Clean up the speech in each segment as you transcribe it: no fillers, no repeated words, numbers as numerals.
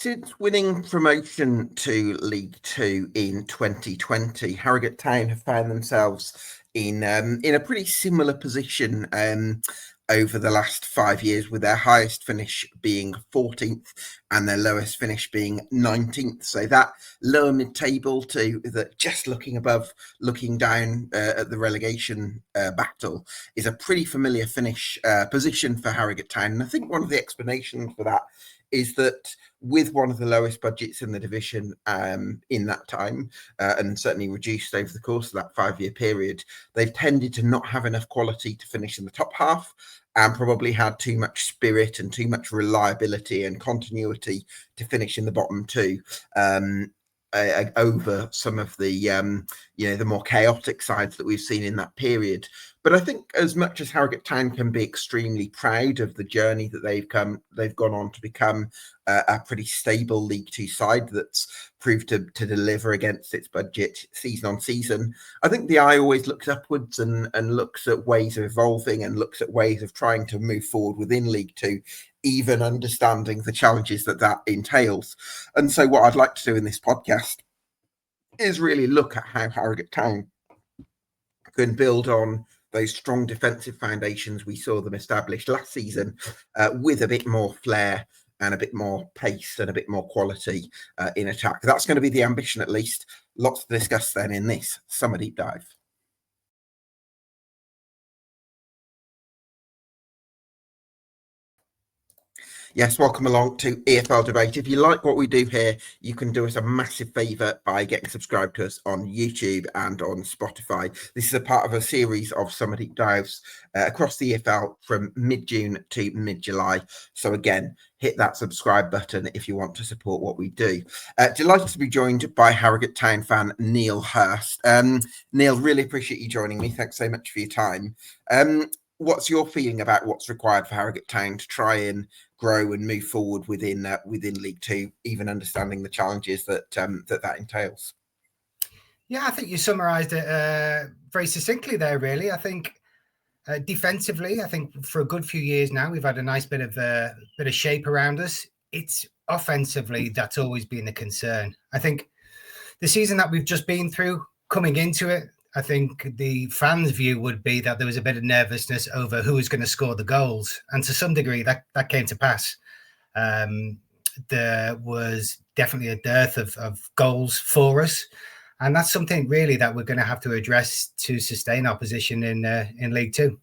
Since winning promotion to League Two in 2020, Harrogate Town have found themselves in a pretty similar position over the last 5 years, with their highest finish being 14th and their lowest finish being 19th. So that lower mid-table to that, just looking above, looking down at the relegation battle, is a pretty familiar finish position for Harrogate Town. And I think one of the explanations for that is that with one of the lowest budgets in the division in that time, and certainly reduced over the course of that 5-year period, they've tended to not have enough quality to finish in the top half, and probably had too much spirit and too much reliability and continuity to finish in the bottom two. Over some of the the more chaotic sides that we've seen in that period. But I think as much as Harrogate Town can be extremely proud of the journey that they've gone on to become a pretty stable League Two side that's proved to deliver against its budget season on season. I think the eye always looks upwards and looks at ways of evolving and looks at ways of trying to move forward within League Two, even understanding the challenges that entails. And so what I'd like to do in this podcast is really look at how Harrogate Town can build on those strong defensive foundations we saw them establish last season, with a bit more flair and a bit more pace and a bit more quality in attack. That's going to be the ambition, at least. Lots to discuss then in this summer deep dive. Yes, welcome along to EFL Debate. If you like what we do here, you can do us a massive favour by getting subscribed to us on YouTube and on Spotify. This is a part of a series of summer deep dives across the EFL from mid-June to mid-July. So again, hit that subscribe button if you want to support what we do. Delighted to be joined by Harrogate Town fan Neil Hirst. Neil, really appreciate you joining me. Thanks so much for your time. What's your feeling about what's required for Harrogate Town to try and grow and move forward within League Two, even understanding the challenges that entails? Yeah, I think you summarised it very succinctly there. Really, I think defensively, I think for a good few years now we've had a nice bit of shape around us. It's offensively that's always been the concern. I think the season that we've just been through, coming into it, I think the fans' view would be that there was a bit of nervousness over who was going to score the goals. And to some degree, that came to pass. There was definitely a dearth of goals for us. And that's something really that we're going to have to address to sustain our position in League Two.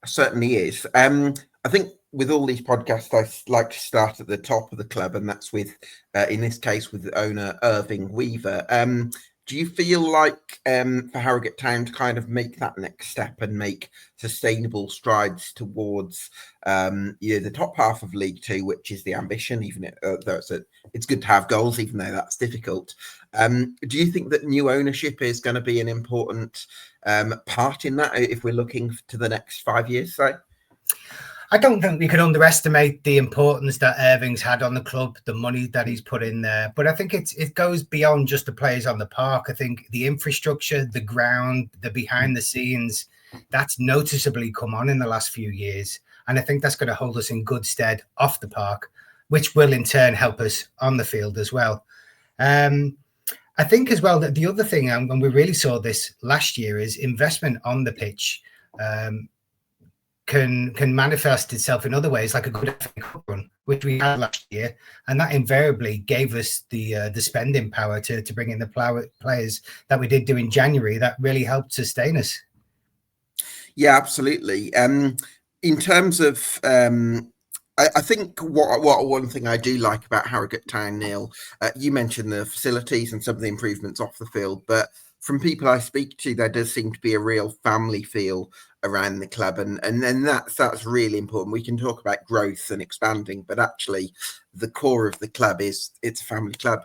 Certainly is. I think with all these podcasts, I like to start at the top of the club, and that's with, in this case, with the owner, Irving Weaver. Do you feel like for Harrogate Town to kind of make that next step and make sustainable strides towards the top half of League Two, which is the ambition, even though it's good to have goals, even though that's difficult? Do you think that new ownership is going to be an important part in that if we're looking to the next 5 years, say? I don't think we can underestimate the importance that Irving's had on the club, the money that he's put in there. But I think it goes beyond just the players on the park. I think the infrastructure, the ground, the behind the scenes, that's noticeably come on in the last few years. And I think that's going to hold us in good stead off the park, which will in turn help us on the field as well. I think as well that the other thing, and we really saw this last year, is investment on the pitch. Can manifest itself in other ways, like a good FA Cup run, which we had last year, and that invariably gave us the spending power to bring in the players that we did do in January. That really helped sustain us. Yeah, absolutely. In terms of, I think what one thing I do like about Harrogate Town, Neil, you mentioned the facilities and some of the improvements off the field, but from people I speak to, there does seem to be a real family feel around the club, and then that's really important. We can talk about growth and expanding, but actually the core of the club it's a family club.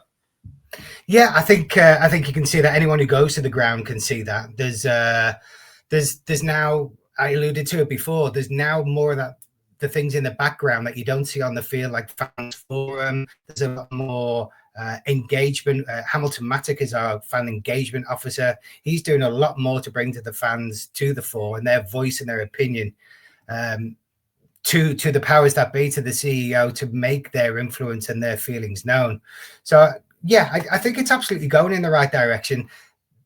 Yeah, I think you can see that. Anyone who goes to the ground can see that. There's now, I alluded to it before, there's now more of that, the things in the background that you don't see on the field, like fans forum. There's a lot more engagement. Hamilton Mattock is our fan engagement officer. He's doing a lot more to bring to the fans to the fore and their voice and their opinion. to the powers that be, to the CEO, to make their influence and their feelings known. So yeah, I think it's absolutely going in the right direction.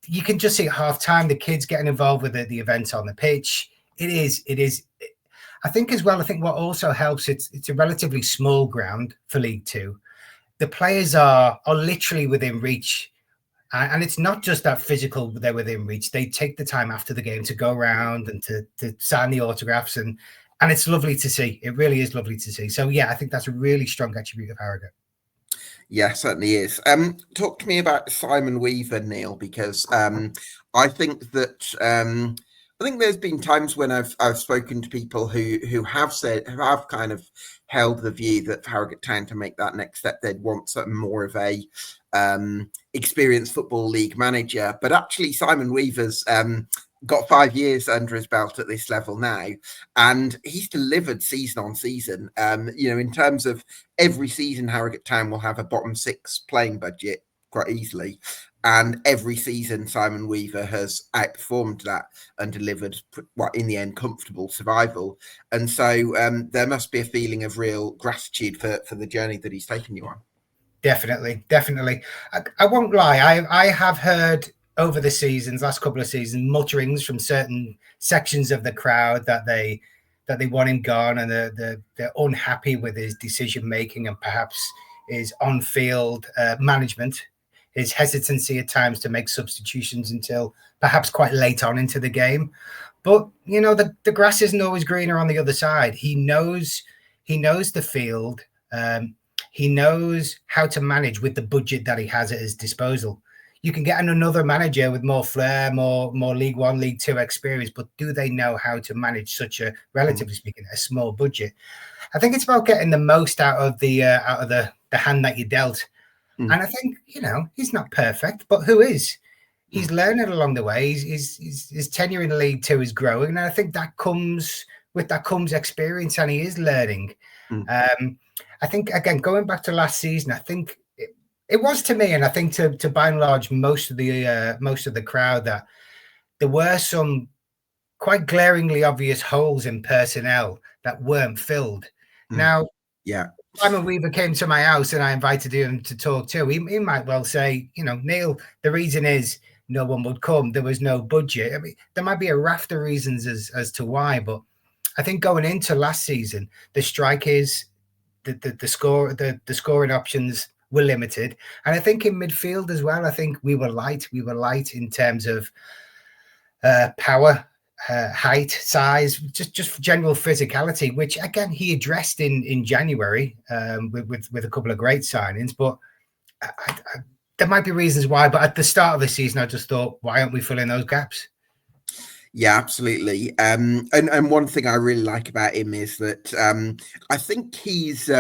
You can just see at half time the kids getting involved with the events on the pitch. It is. I think as well. I think what also helps, it's a relatively small ground for League Two. The players are literally within reach. And it's not just that physical, they're within reach. They take the time after the game to go around and to sign the autographs. And it's lovely to see. It really is lovely to see. So, yeah, I think that's a really strong attribute of Harrogate. Yeah, certainly is. Talk to me about Simon Weaver, Neil, because I think that I think there's been times when I've spoken to people who have kind of held the view that for Harrogate Town to make that next step, they'd want something more of a experienced Football League manager. But actually, Simon Weaver's got 5 years under his belt at this level now, and he's delivered season on season. In terms of every season, Harrogate Town will have a bottom 6 playing budget quite easily. And every season, Simon Weaver has outperformed that and delivered, in the end, comfortable survival. And so there must be a feeling of real gratitude for the journey that he's taken you on. Definitely. I won't lie. I have heard over the last couple of seasons, mutterings from certain sections of the crowd that they want him gone, and they're unhappy with his decision making and perhaps his on-field management, his hesitancy at times to make substitutions until perhaps quite late on into the game. But the grass isn't always greener on the other side. He knows the field. He knows how to manage with the budget that he has at his disposal. You can get another manager with more flair, more League One, League Two experience, but do they know how to manage such a, relatively speaking, a small budget? I think it's about getting the most out of the hand that you dealt. And I think he's not perfect, but who is? He's learning along the way. His tenure in the League Two is growing, and I think that comes experience, and he is learning. I think, again, going back to last season, I think it was to me, and I think to by and large most of the crowd, that there were some quite glaringly obvious holes in personnel that weren't filled. Now, yeah, Simon Weaver came to my house and I invited him to talk too. He might well say, Neil, the reason is no one would come. There was no budget. I mean, there might be a raft of reasons as to why, but I think going into last season, the strikers, the scoring options were limited, and I think in midfield as well, I think we were light in terms of power, height, size, just general physicality, which again he addressed in January with a couple of great signings. But there might be reasons why, but at the start of the season I just thought, why aren't we filling those gaps? Yeah, absolutely. And one thing I really like about him is that I think he's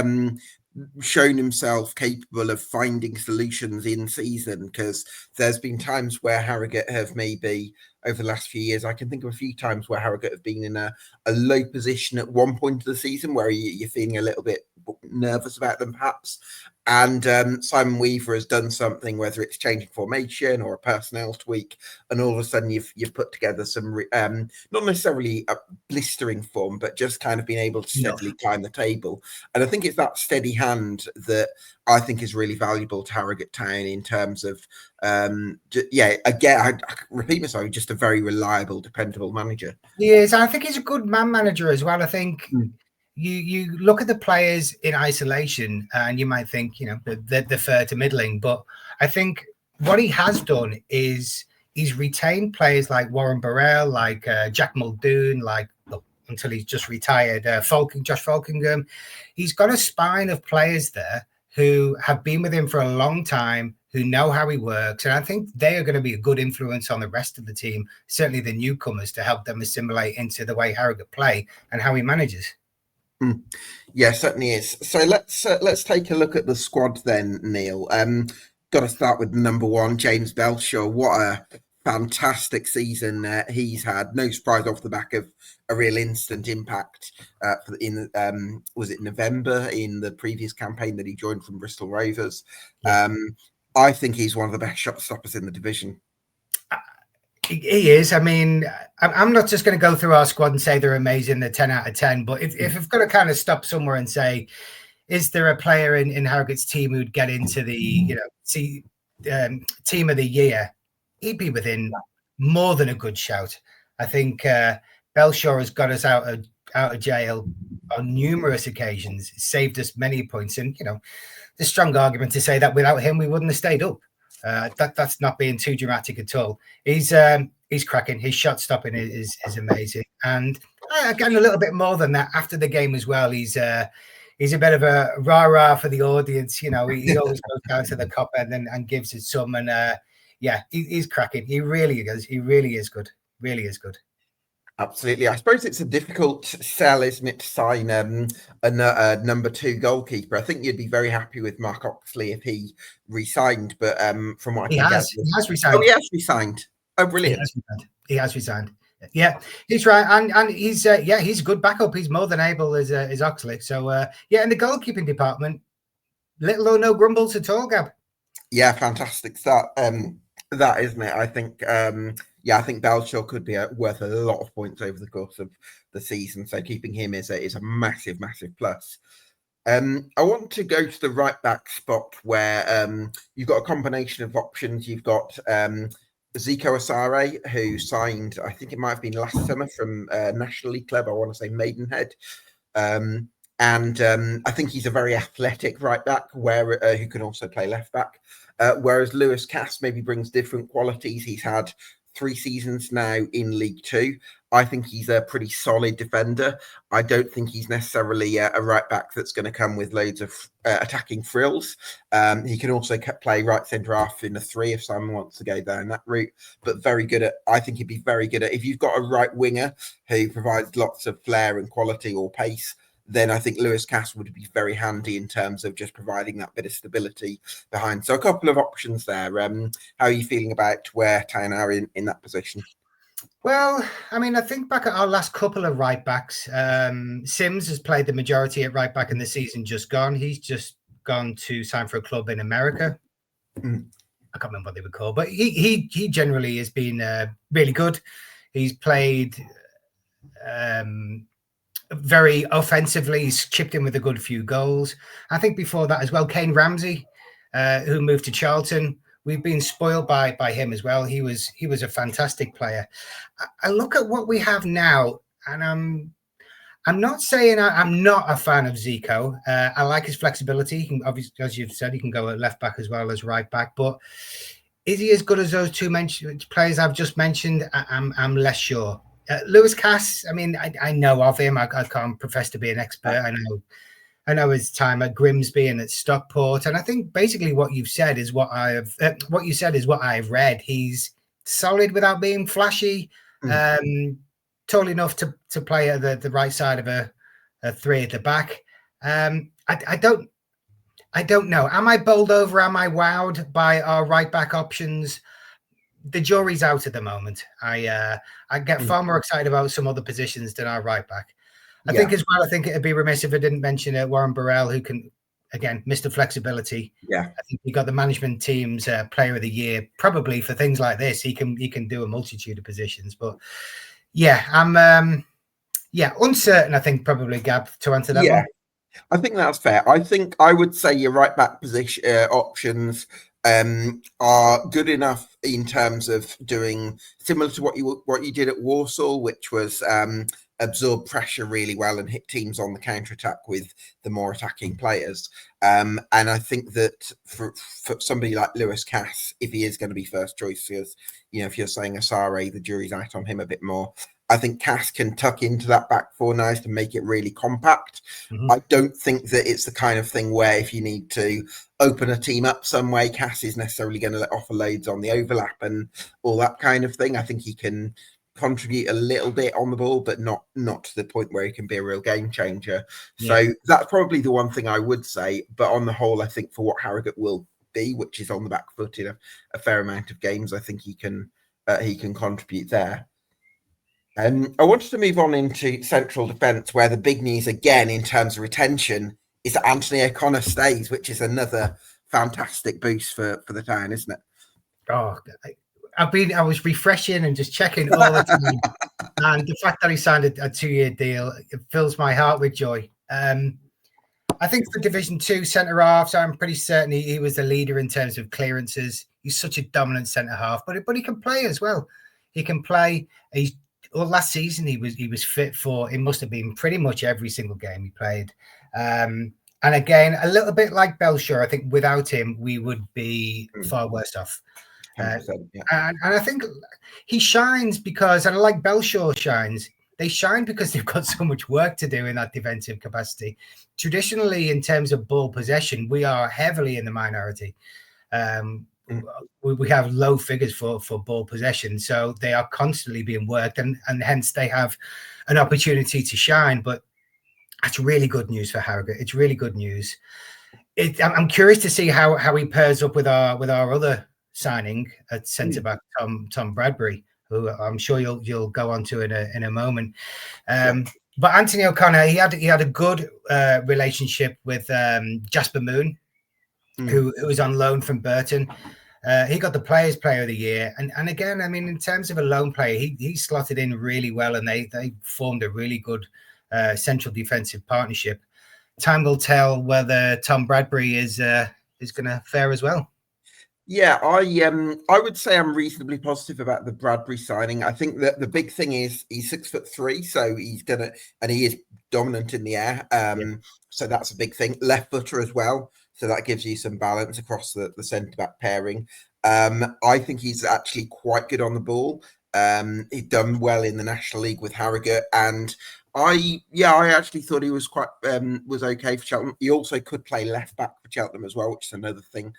shown himself capable of finding solutions in season, because there's been times where Harrogate have maybe over the last few years, I can think of a few times where Harrogate have been in a low position at one point of the season where you're feeling a little bit nervous about them perhaps. And Simon Weaver has done something, whether it's changing formation or a personnel tweak, and all of a sudden you've put together some not necessarily a blistering form, but just kind of being able to steadily climb the table. And I think it's that steady hand that I think is really valuable to Harrogate Town in terms of again, I repeat myself, just a very reliable, dependable manager. Yes, I think he's a good man manager as well. I think you look at the players in isolation and you might think, they're fair to middling. But I think what he has done is he's retained players like Warren Burrell, like Jack Muldoon, until he's just retired, Josh Falkingham. He's got a spine of players there who have been with him for a long time, who know how he works. And I think they are going to be a good influence on the rest of the team, certainly the newcomers, to help them assimilate into the way Harrogate play and how he manages. Yeah, certainly is. So let's take a look at the squad then, Neil. Got to start with number 1, James Belshaw. What a fantastic season he's had. No surprise off the back of a real instant impact was it November in the previous campaign that he joined from Bristol Rovers. I think he's one of the best shot stoppers in the division. He is. I mean, I'm not just going to go through our squad and say they're amazing, they're 10 out of 10. But if I've got to kind of stop somewhere and say, is there a player in Harrogate's team who'd get into the team of the year? He'd be within more than a good shout. I think Belshaw has got us out of jail on numerous occasions, saved us many points, and there's a strong argument to say that without him we wouldn't have stayed up. That's not being too dramatic at all. He's cracking. His shot stopping is amazing, and again a little bit more than that after the game as well. He's a bit of a rah-rah for the audience. He always goes down to the cop end and gives it some. And he's cracking. He really is. He really is good. Really is good. Absolutely. I suppose it's a difficult sell, isn't it, to sign a number 2 goalkeeper. I think you'd be very happy with Mark Oxley if he re-signed, but from what I can gather, he has resigned. Oh, he has resigned. Oh, brilliant. He has resigned. Yeah, he's right, and he's he's a good backup. He's more than able as Oxley. So in the goalkeeping department, little or no grumbles at all, Gab. Yeah, fantastic start. That isn't it? I think I think Belshaw could be worth a lot of points over the course of the season. So keeping him is a massive, massive plus. I want to go to the right back spot where you've got a combination of options. You've got Zico Asare, who signed, I think it might have been last summer from National League club. I want to say Maidenhead. And I think he's a very athletic right back who can also play left back. Whereas Lewis Cass maybe brings different qualities. He's had 3 seasons now in League Two. I think he's a pretty solid defender. I don't think he's necessarily a right back that's going to come with loads of attacking frills. He can also play right centre half in a 3 if someone wants to go down that route. But I think he'd be very good at, if you've got a right winger who provides lots of flair and quality or pace, then I think Lewis Cass would be very handy in terms of just providing that bit of stability behind. So a couple of options there. How are you feeling about where Town are in that position? Well, I mean, I think back at our last couple of right backs, Sims has played the majority at right back in the season just gone. He's just gone to sign for a club in America. I can't remember what they were called, but he generally has been really good. He's played very offensively. He's chipped in with a good few goals. I think before that as well, Kane Ramsey, who moved to Charlton. We've been spoiled by him as well. He was a fantastic player. I look at what we have now, and I'm not saying I'm not a fan of Zico. I like his flexibility. He can, obviously, as you've said, he can go at left back as well as right back. But is he as good as those 2 players I've just mentioned? I'm less sure. Lewis Cass, I mean, I know of him. I can't profess to be an expert. I know his time at Grimsby and at Stockport, and I think basically what you said is what I've read. He's solid without being flashy, tall enough to play at the right side of a 3 at the back. I don't know. Am I bowled over? Am I wowed by our right back options? The jury's out at the moment. I get far more excited about some other positions than our right back. I think as well, I think it'd be remiss if I didn't mention Warren Burrell, who can, again, Mr. Flexibility. Yeah. I think he got the management team's player of the year, probably for things like this. He can do a multitude of positions. But I'm uncertain, I think, probably, Gab, to answer that one. I think that's fair. I think I would say your right back position options are good enough in terms of doing similar to what you did at Walsall, which was absorb pressure really well and hit teams on the counter attack with the more attacking players. And I think that for somebody like Lewis Cass, if he is going to be first choice, because if you're saying Asare, the jury's out on him a bit more. I think Cass can tuck into that back 4 nice to make it really compact. I don't think that it's the kind of thing where if you need to open a team up some way, Cass is necessarily going to let offer loads on the overlap and all that kind of thing. I think he can contribute a little bit on the ball, but not to the point where he can be a real game changer. So that's probably the one thing I would say. But on the whole, I think for what Harrogate will be, which is on the back foot in a fair amount of games, I think he can contribute there. I wanted to move on into central defence, where the big news again in terms of retention is that Anthony O'Connor stays, which is another fantastic boost for the Town, isn't it? Oh, I was refreshing and just checking all the time, and the fact that he signed a 2-year deal, it fills my heart with joy. I think for Division 2 centre halves, I'm pretty certain he was the leader in terms of clearances. He's such a dominant centre half, but he can play as well. He can play. Last season he was fit for. It must have been pretty much every single game he played. And again, a little bit like Belshaw, I think without him we would be far worse off. Yeah. And I think he shines because, and I like Belshaw shines. They shine because they've got so much work to do in that defensive capacity. Traditionally, in terms of ball possession, we are heavily in the minority. We have low figures for ball possession, so they are constantly being worked, and hence they have an opportunity to shine. But that's really good news for Harrogate. It's really good news. I'm curious to see how he pairs up with our other signing at centre back, Tom Bradbury, who I'm sure you'll go on to in a moment. But Anthony O'Connor, he had a good relationship with Jasper Moon, who was on loan from Burton. He got the Players Player of the Year, and again, I mean, in terms of a loan player, he slotted in really well, and they formed a really good central defensive partnership. Time will tell whether Tom Bradbury is going to fare as well. Yeah, I would say I'm reasonably positive about the Bradbury signing. I think that the big thing is he's 6'3", so he is dominant in the air. So that's a big thing. Left footer as well, so that gives you some balance across the centre back pairing. I think he's actually quite good on the ball. He'd done well in the National League with Harrogate, and I actually thought he was quite was okay for Cheltenham. He also could play left back for Cheltenham as well, which is another thing.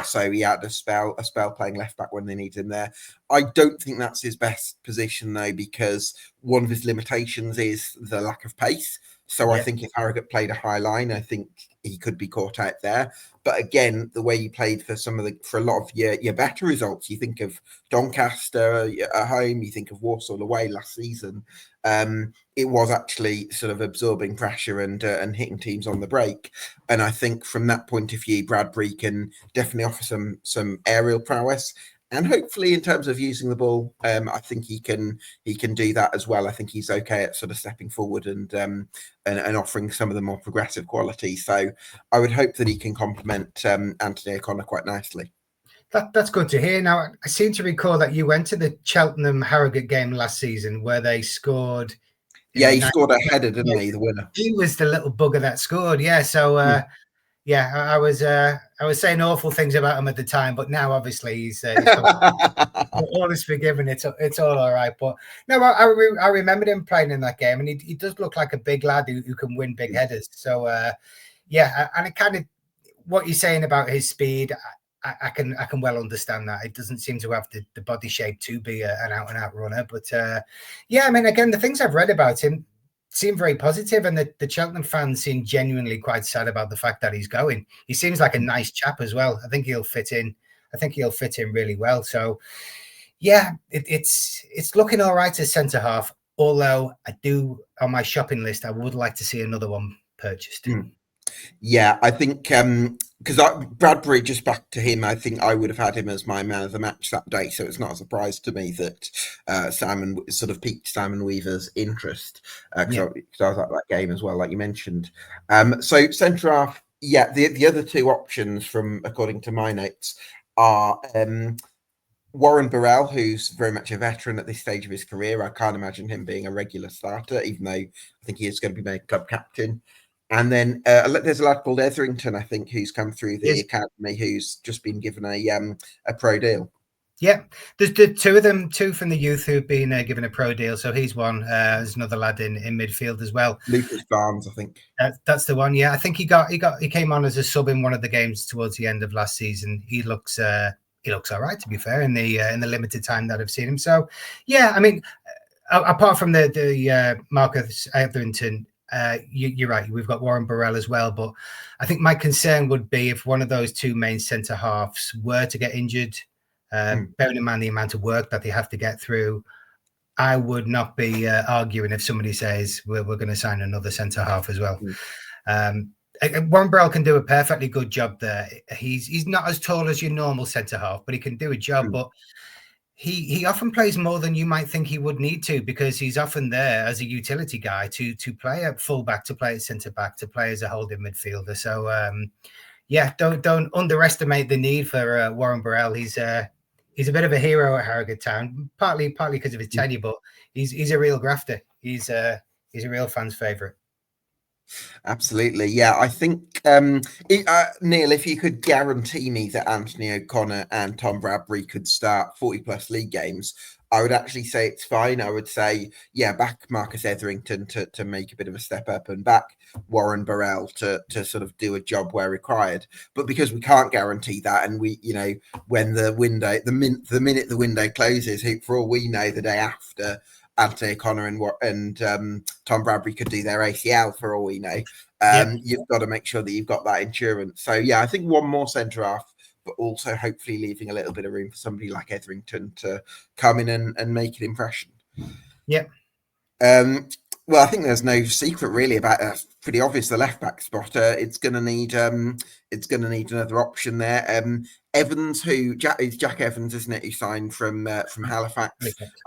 So he had a spell playing left back when they needed him there. I don't think that's his best position though, because one of his limitations is the lack of pace. So I think if Harrogate played a high line, I think he could be caught out there. But again, the way he played for a lot of your better results, you think of Doncaster at home, you think of Walsall away last season. It was actually sort of absorbing pressure and hitting teams on the break. And I think from that point of view, Bradbury can definitely offer some aerial prowess. And hopefully, in terms of using the ball, I think he can do that as well. I think he's okay at sort of stepping forward and offering some of the more progressive qualities. So I would hope that he can complement Anthony O'Connor quite nicely. That's good to hear. Now, I seem to recall that you went to the Cheltenham Harrogate game last season where they scored. Yeah, he scored a header, didn't he? The winner. He was the little bugger that scored. Yeah, so. Yeah, I was saying awful things about him at the time, but now obviously he's all is forgiven. It's all right. But no, I remembered him playing in that game, and he does look like a big lad who can win big headers. So yeah, and it kind of what you're saying about his speed, I can well understand that. It doesn't seem to have the body shape to be an out and out runner, but yeah, I mean, again, the things I've read about him seem very positive, and the Cheltenham fans seem genuinely quite sad about the fact that he's going. He seems like a nice chap as well. I think he'll fit in. Really well. So yeah, it's looking all right as centre half. Although I do on my shopping list, I would like to see another one purchased. Yeah, I think because Bradbury, just back to him, I think I would have had him as my man of the match that day. So it's not a surprise to me that Simon sort of piqued Simon Weaver's interest because I was at that game as well, like you mentioned. So centre half, yeah, the other two options from according to my notes are Warren Burrell, who's very much a veteran at this stage of his career. I can't imagine him being a regular starter, even though I think he is going to be made club captain. And then there's a lad called Etherington, I think, who's come through the academy, who's just been given a pro deal. Yeah, there's the two of them, two from the youth who've been given a pro deal. So he's one. There's another lad in midfield as well. Lucas Barnes, I think. That's the one. Yeah, I think he came on as a sub in one of the games towards the end of last season. He looks all right, to be fair, in the limited time that I've seen him. So yeah, I mean, apart from the Marcus Etherington. You're right. We've got Warren Burrell as well, but I think my concern would be if one of those two main centre halves were to get injured, bearing in mind the amount of work that they have to get through. I would not be arguing if somebody says we're going to sign another centre half as well. Warren Burrell can do a perfectly good job there. He's not as tall as your normal centre half, but he can do a job. But he often plays more than you might think he would need to, because he's often there as a utility guy to play at fullback, to play at centre back, to play as a holding midfielder. So yeah, don't underestimate the need for Warren Burrell. He's a bit of a hero at Harrogate Town, partly because of his tenure, but he's a real grafter. He's a real fan's favourite. Absolutely, yeah. I think Neil, if you could guarantee me that Anthony O'Connor and Tom Bradbury could start 40+ league games, I would actually say it's fine. I would say, yeah, back Marcus Etherington to make a bit of a step up, and back Warren Burrell to sort of do a job where required. But because we can't guarantee that, and we, when the minute the window closes, for all we know, the day after, Anthony O'Connor and Tom Bradbury could do their ACL for all we know. You've got to make sure that you've got that insurance. So yeah, I think one more centre half, but also hopefully leaving a little bit of room for somebody like Etherington to come in and make an impression. Yep. Well, I think there's no secret really about it. Pretty obvious, the left back spot. It's going to need another option there. Evans, Jack Evans, isn't it? Who signed from Halifax?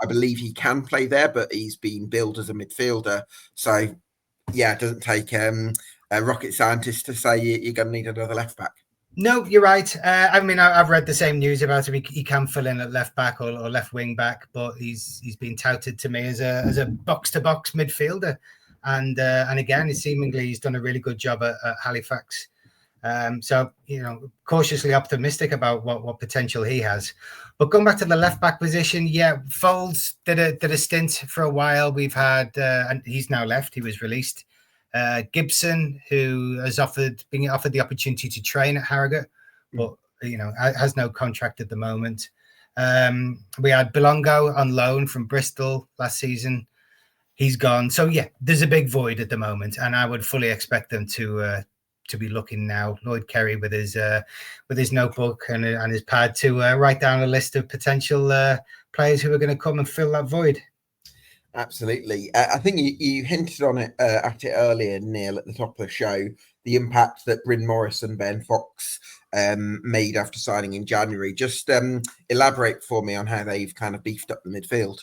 I believe he can play there, but he's been billed as a midfielder. So yeah, it doesn't take a rocket scientist to say you're going to need another left back. No, you're right. I mean, I've read the same news about him. He can fill in at left back or left wing back, but he's been touted to me as a box to box midfielder, and again, seemingly he's done a really good job at Halifax. So cautiously optimistic about what potential he has. But going back to the left back position, yeah, Foles did a stint for a while. We've had, and he's now left. He was released. Gibson, who has been offered the opportunity to train at Harrogate, but has no contract at the moment. We had Belongo on loan from Bristol last season. He's gone. So yeah, there's a big void at the moment, and I would fully expect them to be looking now. Lloyd Kerry with his notebook and his pad to write down a list of potential players who are going to come and fill that void. Absolutely. I think you hinted on it at it earlier, Neil, at the top of the show, the impact that Bryn Morris and Ben Fox made after signing in January. Just elaborate for me on how they've kind of beefed up the midfield.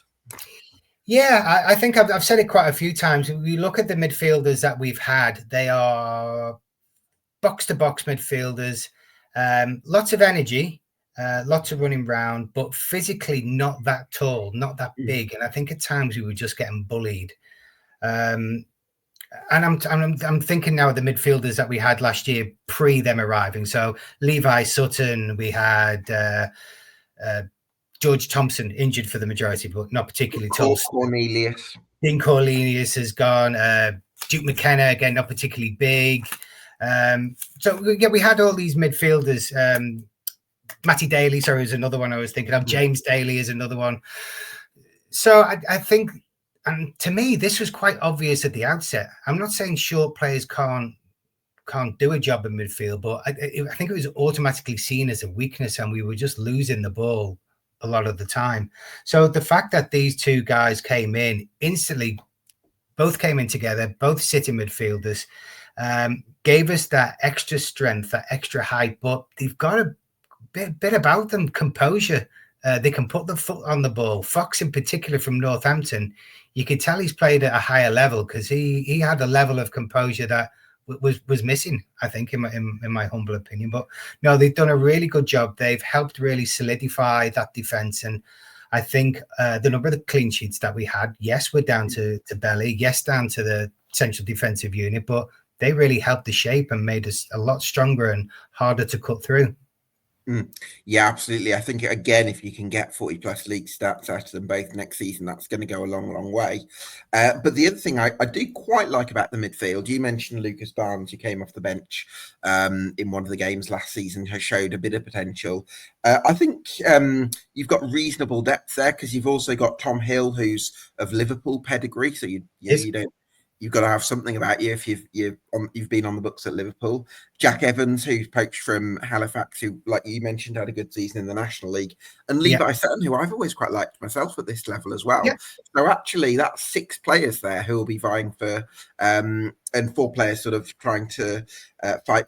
Yeah, I think I've said it quite a few times. When we look at the midfielders that we've had, they are box-to-box midfielders, lots of energy, lots of running round, but physically not that tall, not that big. And I think at times we were just getting bullied. And I'm thinking now of the midfielders that we had last year pre them arriving. So Levi Sutton, we had George Thompson injured for the majority, but not particularly tall. Dean Cornelius has gone. Duke McKenna again, not particularly big. So yeah, we had all these midfielders. Matty Daly, sorry, is another one I was thinking of. James Daly is another one. So I think, and to me, this was quite obvious at the outset. I'm not saying short players can't do a job in midfield, but I think it was automatically seen as a weakness, and we were just losing the ball a lot of the time. So the fact that these two guys came in instantly, both came in together, both sitting midfielders, gave us that extra strength, that extra height, but they've got a bit about them, composure. They can put the foot on the ball. Fox in particular from Northampton, you could tell he's played at a higher level because he had a level of composure that was missing, I think, in my humble opinion. But no, they've done a really good job. They've helped really solidify that defence. And I think the number of the clean sheets that we had, yes, we're down to Belly, yes, down to the central defensive unit, but they really helped the shape and made us a lot stronger and harder to cut through. Yeah, absolutely. I think, again, if you can get 40+ league stats out of them both next season, that's going to go a long, long way. But the other thing I do quite like about the midfield, you mentioned Lucas Barnes, who came off the bench in one of the games last season, has showed a bit of potential. I think you've got reasonable depth there because you've also got Tom Hill, who's of Liverpool pedigree. So you don't. You've got to have something about you if you've been on the books at Liverpool. Jack Evans, who's poached from Halifax, who, like you mentioned, had a good season in the National League, and Levi Sutton, who I've always quite liked myself at this level as well. Yeah. So actually, that's 6 players there who will be vying for, and 4 players sort of trying to fight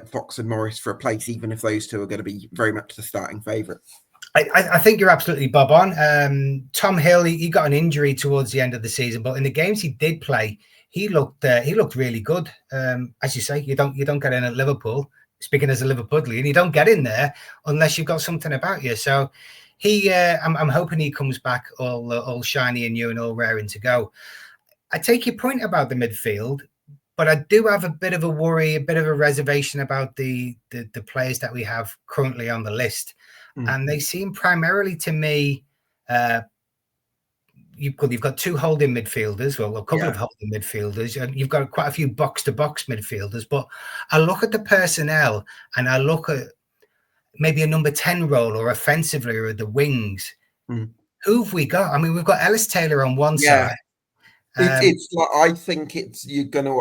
Fox and Morris for a place, even if those two are going to be very much the starting favourites. I think you're absolutely bob on. Tom Hill, he got an injury towards the end of the season, but in the games he did play, he looked really good. As you say, you don't get in at Liverpool. Speaking as a Liverpudlian, you don't get in there unless you've got something about you. So I'm hoping he comes back all shiny and new and all raring to go. I take your point about the midfield, but I do have a bit of a worry, a bit of a reservation about the players that we have currently on the list. And they seem primarily to me, you've got two holding midfielders, well, a couple of holding midfielders, and you've got quite a few box-to-box midfielders. But I look at the personnel and I look at maybe a number 10 role or offensively or the wings. Who have we got? I mean, we've got Ellis Taylor on one side. It's like, I think you're gonna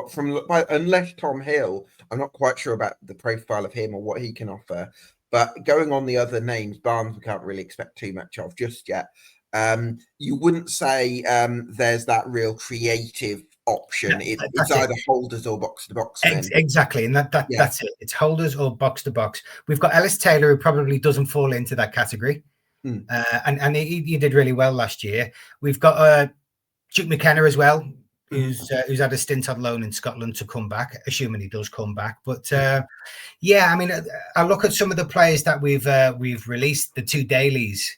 unless Tom Hill, I'm not quite sure about the profile of him or what he can offer. But going on the other names, Barnes we can't really expect too much of just yet. You wouldn't say there's that real creative option. It's either holders or box to box. Exactly, and that's it. It's holders or box to box. We've got Ellis Taylor, who probably doesn't fall into that category, and he did really well last year. We've got Duke McKenna as well, who's had a stint on loan in Scotland to come back, assuming he does come back. But I mean, I look at some of the players that we've released, the two dailies.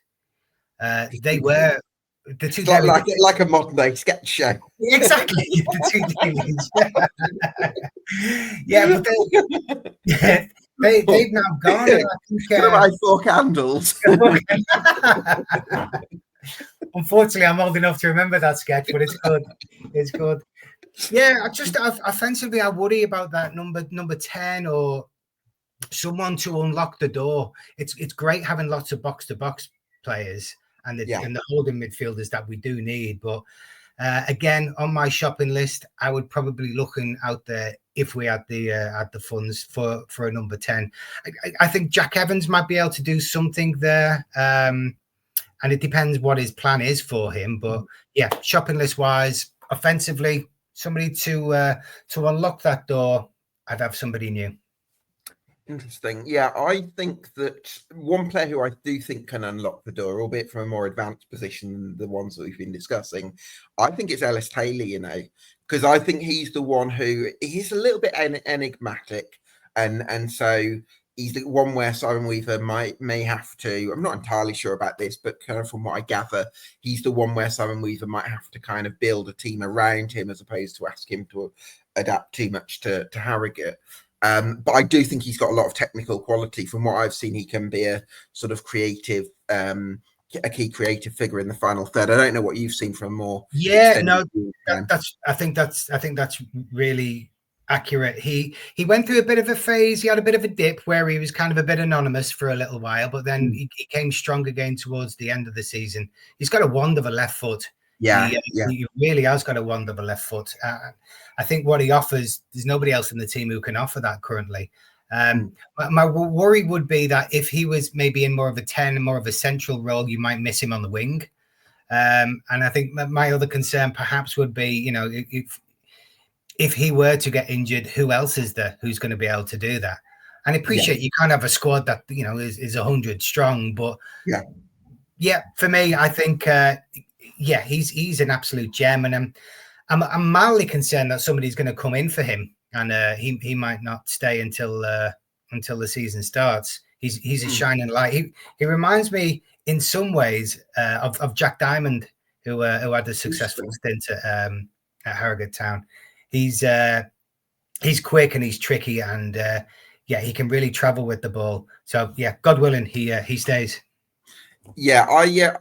They were the two dailies, like a modern day sketch show. Exactly, the two dailies. But they've now gone. I think, I 4 candles. Unfortunately, I'm old enough to remember that sketch, but it's good. It's good. Yeah, offensively, I worry about that number 10 or someone to unlock the door. It's great having lots of box to box players and the holding midfielders that we do need. But again, on my shopping list, I would probably looking out there if we had the funds for a number 10. I think Jack Evans might be able to do something there. And it depends what his plan is for him. But yeah, shopping list wise, offensively, somebody to unlock that door, I'd have somebody new. Interesting. Yeah, I think that one player who I do think can unlock the door, albeit from a more advanced position than the ones that we've been discussing, I think it's Ellis Taylor, because I think he's the one who he's a little bit enigmatic. And so he's the one where Simon Weaver may have to, I'm not entirely sure about this, but kind of from what I gather, he's the one where Simon Weaver might have to kind of build a team around him as opposed to ask him to adapt too much to Harrogate. But I do think he's got a lot of technical quality. From what I've seen, he can be a sort of creative, a key creative figure in the final third. I don't know what you've seen from more. I think that's really accurate. He went through a bit of a phase. He had a bit of a dip where he was kind of a bit anonymous for a little while, but then he came strong again towards the end of the season. He's got a wonderful left foot. He really has got a wonderful left foot. I think what he offers, there's nobody else in the team who can offer that currently. My worry would be that if he was maybe in more of a 10, more of a central role, you might miss him on the wing. And I think my other concern perhaps would be, if he were to get injured, who else is there who's going to be able to do that? And I appreciate you can't have a squad that, is 100 strong, but for me, I think, he's an absolute gem, and I'm mildly concerned that somebody's going to come in for him, and he might not stay until the season starts. He's a shining light. He reminds me in some ways of Jack Diamond, who had a successful stint at Harrogate Town. He's quick and he's tricky, and he can really travel with the ball. So God willing, he stays.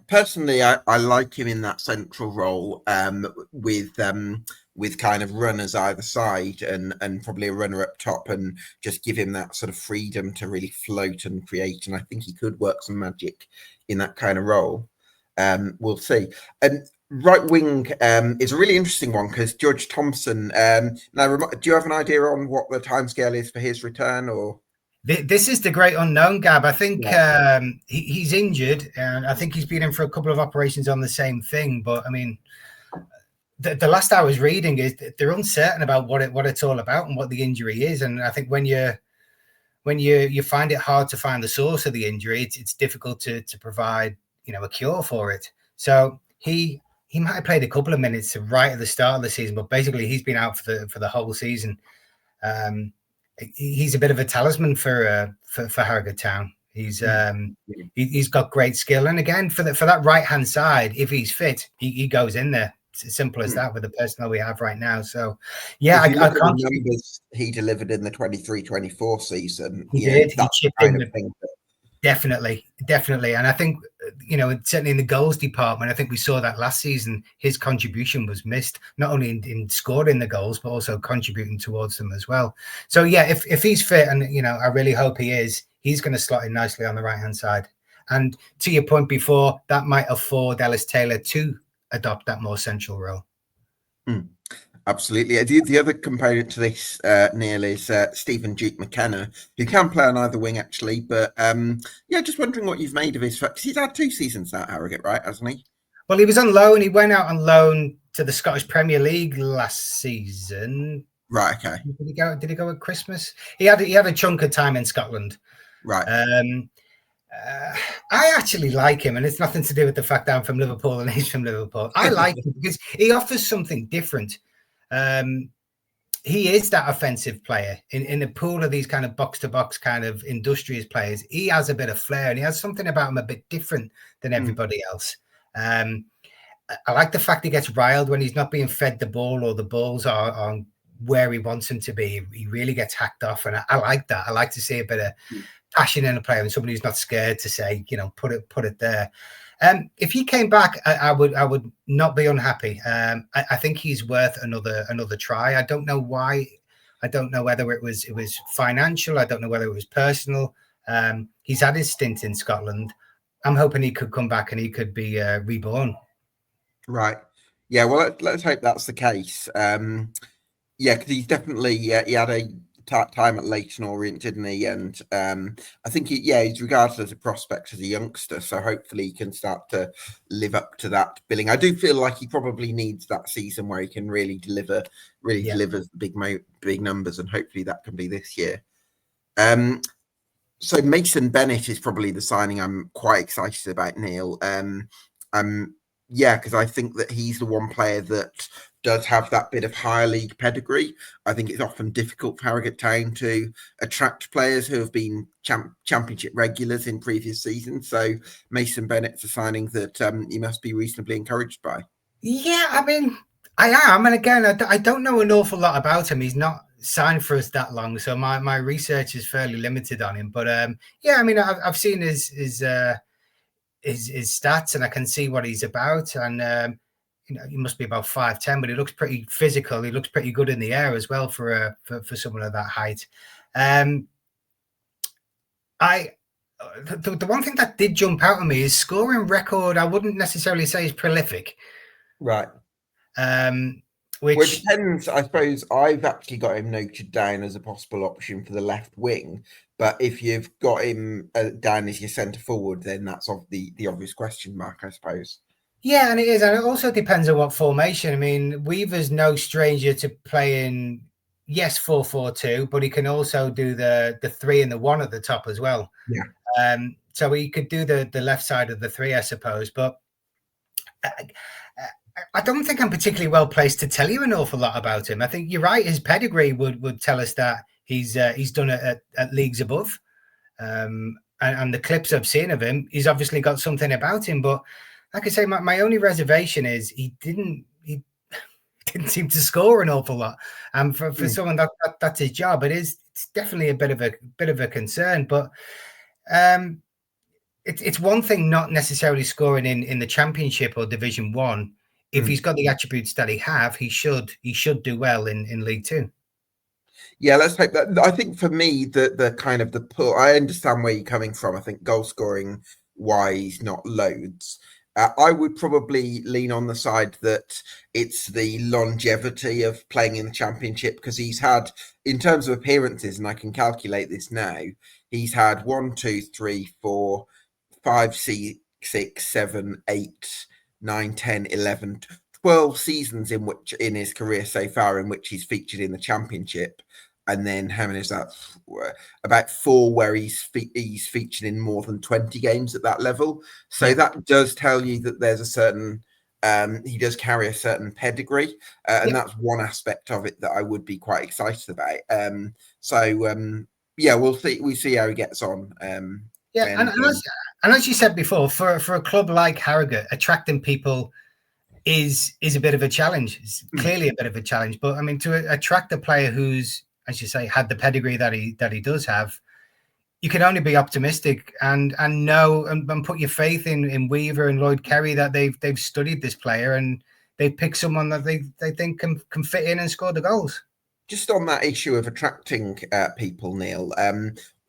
Personally, I like him in that central role, with kind of runners either side and probably a runner up top, and just give him that sort of freedom to really float and create. And I think he could work some magic in that kind of role. We'll see. And right wing is a really interesting one because George Thompson. Now, do you have an idea on what the timescale is for his return, or? This is the great unknown, Gab. I think he's injured, and I think he's been in for a couple of operations on the same thing. But I mean, the last I was reading is they're uncertain about what it's all about and what the injury is. And I think when you're when you find it hard to find the source of the injury, it's difficult to provide, a cure for it. So he might have played a couple of minutes right at the start of the season, but basically he's been out for the whole season. He's a bit of a talisman for Harrogate Town. He's got great skill, and again for that right hand side, if he's fit, he goes in there. It's as simple as that with the personnel we have right now. So, yeah, if you look at the numbers he delivered in the 23-24 season, he did. That's he chipped the kind in of thing that... Definitely. And I think, certainly in the goals department, I think we saw that last season. His contribution was missed, not only in scoring the goals, but also contributing towards them as well. So, yeah, if he's fit, and, I really hope he is, he's going to slot in nicely on the right-hand side. And to your point before, that might afford Ellis Taylor to adopt that more central role. Absolutely. The other component to this, Neil, is Stephen Duke McKenna, who can play on either wing, actually. But just wondering what you've made of his... Because he's had 2 seasons at Harrogate, right, hasn't he? Well, he was on loan. He went out on loan to the Scottish Premier League last season. Right, okay. Did he go at Christmas? He had a chunk of time in Scotland. Right. I actually like him, and it's nothing to do with the fact that I'm from Liverpool and he's from Liverpool. I like him because he offers something different. He is that offensive player in a pool of these kind of box-to-box kind of industrious players. He has a bit of flair, and he has something about him a bit different than everybody else. I like the fact he gets riled when he's not being fed the ball, or the balls are on where he wants him to be. He really gets hacked off, and I like that. I like to see a bit of passion in a player, and somebody who's not scared to say, put it there. If he came back, I would not be unhappy. I think he's worth another try. I don't know why. I don't know whether it was financial. I don't know whether it was personal. He's had his stint in Scotland. I'm hoping he could come back and he could be reborn. Right. Yeah. Well, let's hope that's the case. Because he's definitely he had a time at Leyton Orient, didn't he? And I think he's regarded as a prospect as a youngster, so hopefully he can start to live up to that billing. I do feel like he probably needs that season where he can really deliver big numbers, and hopefully that can be this year. So Mason Bennett is probably the signing I'm quite excited about, Neil. Because I think that he's the one player that does have that bit of higher league pedigree. I think it's often difficult for Harrogate Town to attract players who have been championship regulars in previous seasons. So Mason Bennett's a signing that you must be reasonably encouraged by. Yeah, I mean, I am. And again, I don't know an awful lot about him. He's not signed for us that long, so my research is fairly limited on him. But I mean, I've seen his stats, and I can see what he's about. And he must be about 5'10", but he looks pretty physical. He looks pretty good in the air as well for someone of that height. The one thing that did jump out at me is scoring record. I wouldn't necessarily say is prolific, right? Which depends. I suppose I've actually got him noted down as a possible option for the left wing. But if you've got him down as your centre forward, then that's the obvious question mark, I suppose. Yeah, and it is. And it also depends on what formation. I mean, Weaver's no stranger to playing, 4-4-2, but he can also do the 3 and the 1 at the top as well. Yeah. So he could do the left side of the 3, I suppose. But I don't think I'm particularly well placed to tell you an awful lot about him. I think you're right. His pedigree would tell us that he's done it at leagues above. And the clips I've seen of him, he's obviously got something about him. But like I say, my only reservation is he didn't seem to score an awful lot. And for someone that's his job, it's definitely a bit of a concern. But it's one thing not necessarily scoring in the Championship or Division 1. If he's got the attributes that he should do well in League 2. Yeah, let's hope that. I think for me, the kind of the pull, I understand where you're coming from. I think goal scoring wise, not loads. I would probably lean on the side that it's the longevity of playing in the Championship, because he's had, in terms of appearances, and I can calculate this now, he's had 1, 2, 3, 4, 5, 6, 7, 8, 9, 10, 11, 12 seasons in his career so far in which he's featured in the Championship. and then how many is that? About 4 where he's featured in more than 20 games at that level. So that does tell you that there's a certain he does carry a certain pedigree, and that's one aspect of it that I would be quite excited about. Yeah, we'll see how he gets on. And as you said before, for a club like Harrogate, attracting people is a bit of a challenge. It's clearly a bit of a challenge. But I mean, to attract a player who's, as you say, had the pedigree that he does have, you can only be optimistic and know and put your faith in Weaver and Lloyd Kerry that they've studied this player and they've picked someone that they think can fit in and score the goals. Just on that issue of attracting people, Neil,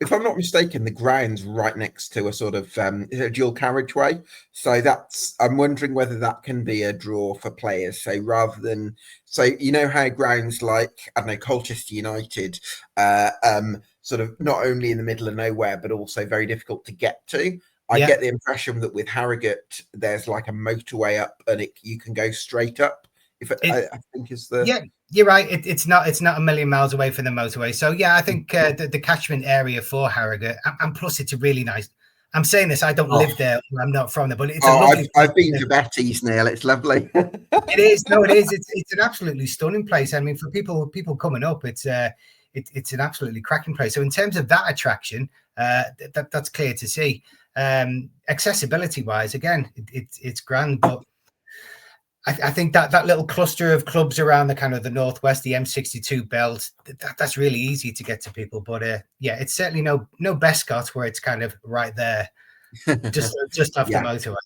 if I'm not mistaken, the ground's right next to a sort of a dual carriageway. So I'm wondering whether that can be a draw for players. So rather than, you know how grounds like, I don't know, Colchester United, sort of not only in the middle of nowhere, but also very difficult to get to. I get the impression that with Harrogate, there's like a motorway up and you can go straight up. I think is the... Yeah, you're right. It's not a million miles away from the motorway. So yeah, I think the catchment area for Harrogate, and plus it's a really nice. I'm saying this, I don't live there. I'm not from there, but it's a lovely. I've been to Betty's, Neil. It's lovely. It is. No, it is. It's an absolutely stunning place. I mean, for people coming up, it's an absolutely cracking place. So in terms of that attraction, that's clear to see. Accessibility wise, again, it's grand, but I think that little cluster of clubs around the kind of the northwest, the M62 belt, that's really easy to get to people. But yeah, it's certainly no Bescott where it's kind of right there, just off the motorway.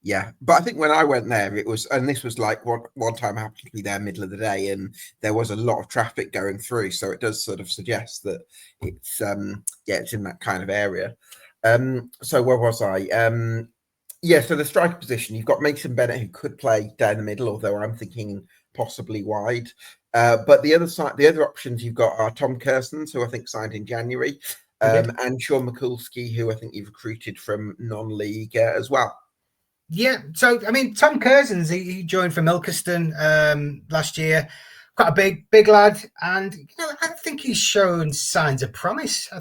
Yeah, but I think when I went there, it was, and this was like one time I happened to be there middle of the day, and there was a lot of traffic going through, so it does sort of suggest that it's it's in that kind of area. So where was I? So the striker position, you've got Mason Bennett who could play down the middle, although I'm thinking possibly wide. But the other options you've got are Tom Kersons, who I think signed in January, and Sean Mikulski, who I think you've recruited from non-league as well. Yeah, so I mean, Tom Kersons, he joined from Ilkeston last year. Quite a big lad, and I think he's shown signs of promise. I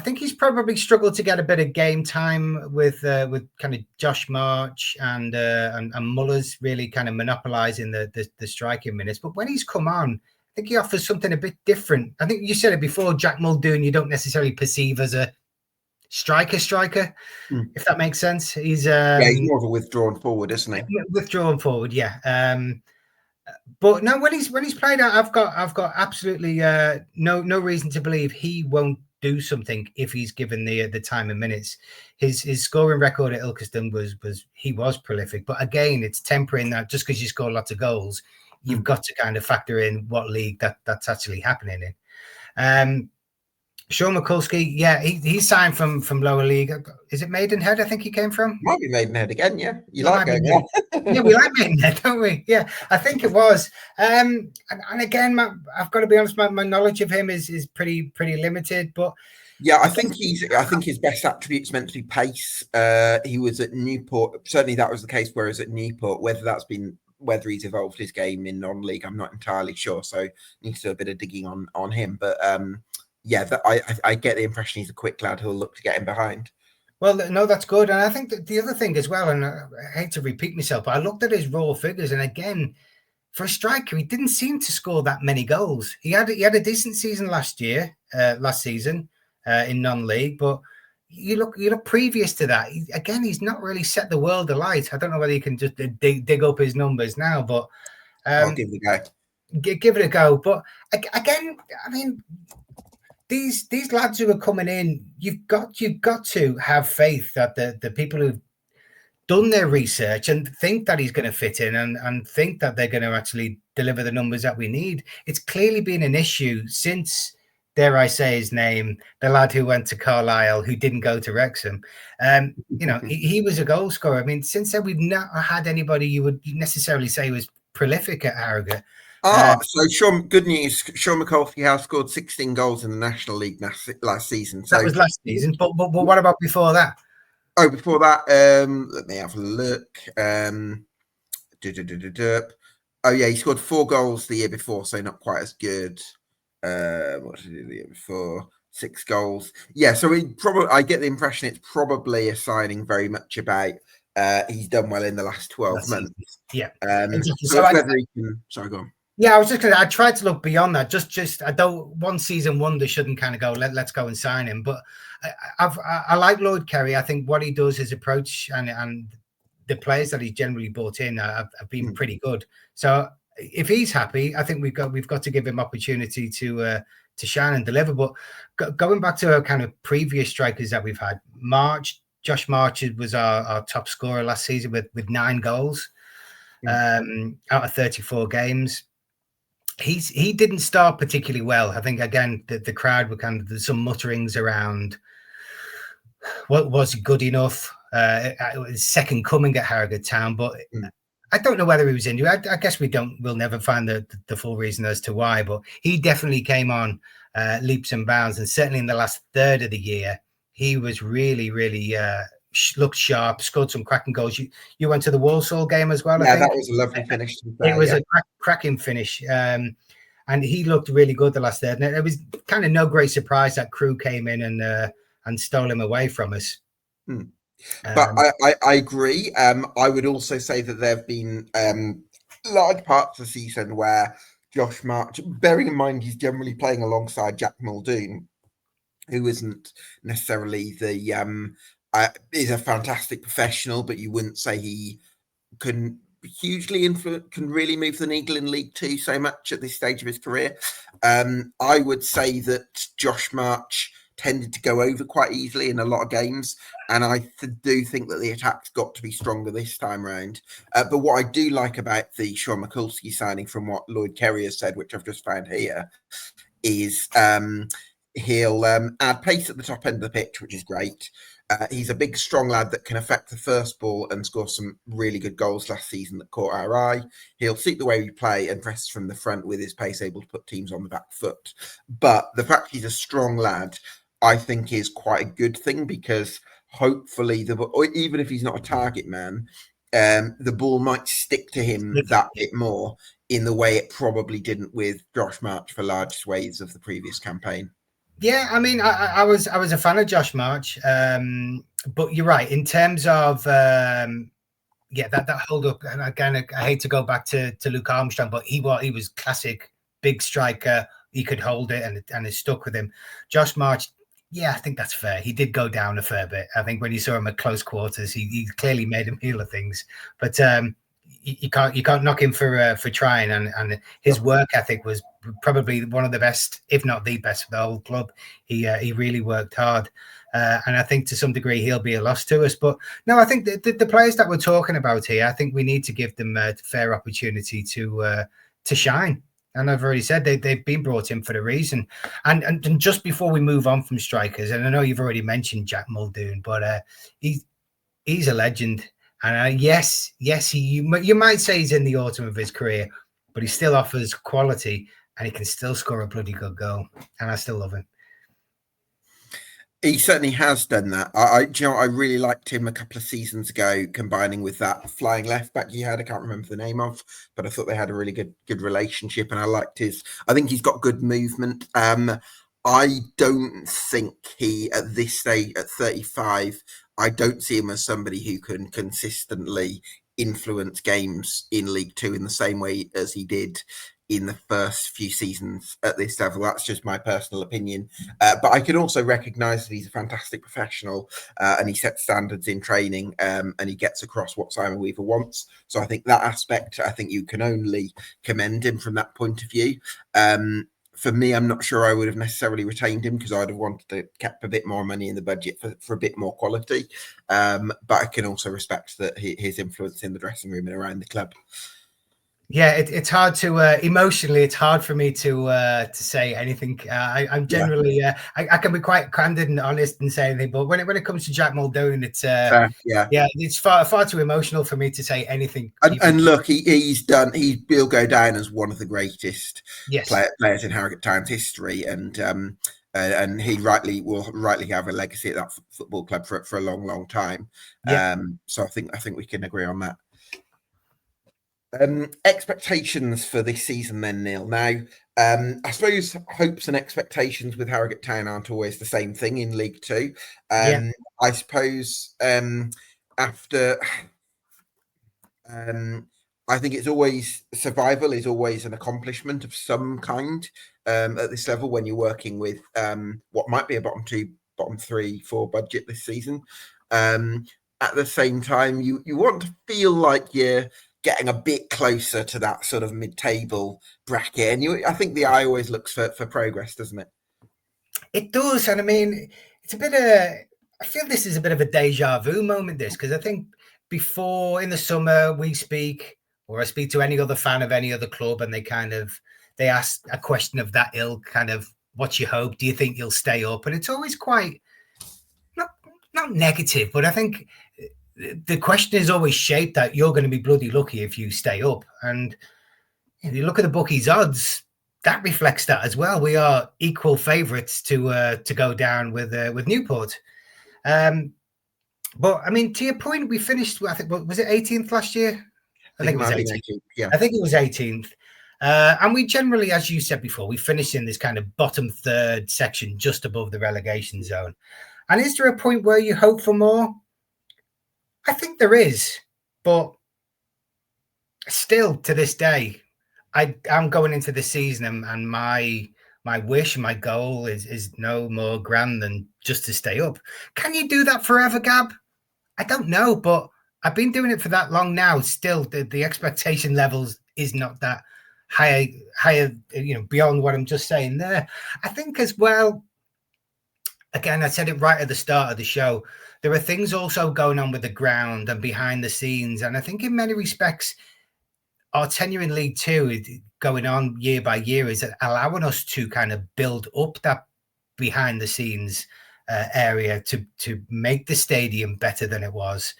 think he's probably struggled to get a bit of game time with kind of Josh March and Mullers really kind of monopolising the striking minutes. But when he's come on, I think he offers something a bit different. I think you said it before, Jack Muldoon, you don't necessarily perceive as a striker, if that makes sense. He's he's more of a withdrawn forward, isn't he? Withdrawn forward, yeah. But no, when he's played out, I've got absolutely no reason to believe he won't do something if he's given the time and minutes. His scoring record at Ilkeston was prolific, but again, it's tempering that just because you score lots of goals, you've got to kind of factor in what league that's actually happening in. Sean Mikulski, yeah, he signed from lower league. Is it Maidenhead? I think he came from. Might be Maidenhead again. Yeah, you like going there. Yeah, we like Maidenhead, don't we? Yeah, I think it was. And again, I've got to be honest, my knowledge of him is pretty limited. But yeah, I think his best attribute's meant to be pace. He was at Newport. Certainly, that was the case. Whereas at Newport, whether he's evolved his game in non-league, I'm not entirely sure. So need to do a bit of digging on him. But I get the impression he's a quick lad who'll look to get him behind. Well, no, that's good. And I think that the other thing as well, and I hate to repeat myself, but I looked at his raw figures, and again, for a striker, he didn't seem to score that many goals. He had a decent season last season in non-league, but you look previous to that. He's not really set the world alight. I don't know whether you can just dig up his numbers now, but I'll give it a go. Give it a go. But again, I mean, these lads who are coming in, you've got to have faith that the people who've done their research and think that he's going to fit in and think that they're going to actually deliver the numbers that we need. It's clearly been an issue since, dare I say his name, the lad who went to Carlisle, who didn't go to Wrexham. He was a goal scorer. I mean, since then, we've not had anybody you would necessarily say was prolific at Harrogate. So good news. Sean Mikulski has scored 16 goals in the National League last season. So that was last season, but what about before that? Oh, before that, let me have a look. Oh yeah, he scored 4 goals the year before, so not quite as good. What did he do the year before? 6 goals. Yeah, so I get the impression it's probably a signing very much about he's done well in the last 12 last season. months. Yeah, So, so it's whether he can. Sorry, go on. Yeah, I was just gonna. I tried to look beyond that. Just I don't. One season wonder shouldn't kind of go. Let's go and sign him. But I like Lloyd Kerry. I think what he does, his approach, and the players that he's generally brought in have been pretty good. So if he's happy, I think we've got to give him opportunity to shine and deliver. But going back to kind of previous strikers that we've had, Josh March was our top scorer last season with 9 goals out of 34 games. He didn't start particularly well. I think again the crowd were kind of, there's some mutterings around what was good enough. It was second coming at Harrogate Town, but I don't know whether he was injured. I guess we'll never find the full reason as to why, but he definitely came on leaps and bounds, and certainly in the last third of the year, he was really looked sharp, scored some cracking goals. You went to the Walsall game as well, Yeah, I think. that was a lovely finish. It was a cracking finish. And he looked really good the last third. And it was kind of no great surprise that Crew came in and stole him away from us. But I agree. I would also say that there have been large parts of the season where Josh March, bearing in mind he's generally playing alongside Jack Muldoon, who isn't necessarily is a fantastic professional, but you wouldn't say he can hugely can really move the needle in League Two so much at this stage of his career. I would say that Josh March tended to go over quite easily in a lot of games, and I do think that the attack's got to be stronger this time around. But what I do like about the Sean Mikulski signing, from what Lloyd Kerry has said, which I've just found here, is he'll add pace at the top end of the pitch, which is great. He's a big, strong lad that can affect the first ball and score some really good goals last season that caught our eye. He'll suit the way we play and press from the front with his pace, able to put teams on the back foot. But the fact he's a strong lad, I think, is quite a good thing, because hopefully, even if he's not a target man, the ball might stick to him that bit more in the way it probably didn't with Josh March for large swathes of the previous campaign. Yeah, I mean, I was a fan of Josh March, but you're right in terms of that hold up. And again, I hate to go back to Luke Armstrong, but he was classic big striker. He could hold it, and it stuck with him. Josh March, yeah, I think that's fair. He did go down a fair bit. I think when you saw him at close quarters, he clearly made him feel of things. But you can't knock him for trying, and his work ethic was probably one of the best, if not the best, of the whole club. He really worked hard, and I think to some degree he'll be a loss to us. But no, I think the players that we're talking about here, I think we need to give them a fair opportunity to shine. And I've already said they've been brought in for a reason. And just before we move on from strikers, and I know you've already mentioned Jack Muldoon, but he's a legend. And yes, you might say he's in the autumn of his career, but he still offers quality, and he can still score a bloody good goal. And I still love him. He certainly has done that. I really liked him a couple of seasons ago, combining with that flying left back he had. I can't remember the name of, but I thought they had a really good relationship, and I liked I think he's got good movement. I don't think he, at this stage, at 35, I don't see him as somebody who can consistently influence games in League Two in the same way as he did in the first few seasons at this level. That's just my personal opinion. But I can also recognise that he's a fantastic professional, and he sets standards in training, and he gets across what Simon Weaver wants. So I think that aspect, I think you can only commend him from that point of view. For me, I'm not sure I would have necessarily retained him, because I'd have wanted to keep a bit more money in the budget for a bit more quality. But I can also respect that his influence in the dressing room and around the club. Yeah, it's hard to emotionally. It's hard for me to say anything. I'm generally I can be quite candid and honest and say anything, but when it comes to Jack Muldoon, it's it's far too emotional for me to say anything. And look, he'll go down as one of the greatest players in Harrogate Town's history, and he will rightly have a legacy at that football club for a long time. So I think we can agree on that. Expectations for this season then, Neil. Now, I suppose hopes and expectations with Harrogate Town aren't always the same thing in League Two. Yeah. I suppose after I think it's always survival is always an accomplishment of some kind at this level when you're working with what might be a bottom two, bottom three, four budget this season. At the same time, you want to feel like you're getting a bit closer to that sort of mid-table bracket, and I think the eye always looks for progress, doesn't it? It does, and I mean, it's a bit of. I feel this is a bit of a deja vu moment. This because I think before in the summer we speak, or I speak to any other fan of any other club, and they ask a question of that ilk, kind of, what's your hope? Do you think you'll stay up? And it's always quite not negative, but I think the question is always shaped that you're going to be bloody lucky if you stay up. And if you look at the bookies' odds, that reflects that as well. We are equal favourites to go down with Newport. But I mean, to your point, we finished. I think was it 18th last year? I think it was 18th. Yeah, I think it was 18th. And we generally, as you said before, we finish in this kind of bottom third section, just above the relegation zone. And is there a point where you hope for more? I think there is, but still to this day, I'm going into the season and my wish, my goal is no more grand than just to stay up. Can you do that forever, Gab? I don't know, but I've been doing it for that long now. Still, the expectation levels is not that higher, beyond what I'm just saying there. I think as well, again, I said it right at the start of the show, there are things also going on with the ground and behind the scenes. And I think in many respects, our tenure in League Two going on year by year is allowing us to kind of build up that behind the scenes area to make the stadium better than it was.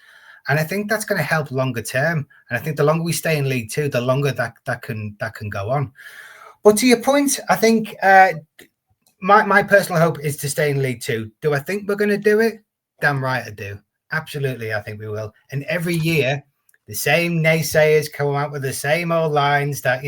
And I think that's going to help longer term. And I think the longer we stay in League Two, the longer that can go on. But to your point, I think my personal hope is to stay in League Two. Do I think we're going to do it? Damn right I do. Absolutely, I think we will. And every year, the same naysayers come out with the same old lines that,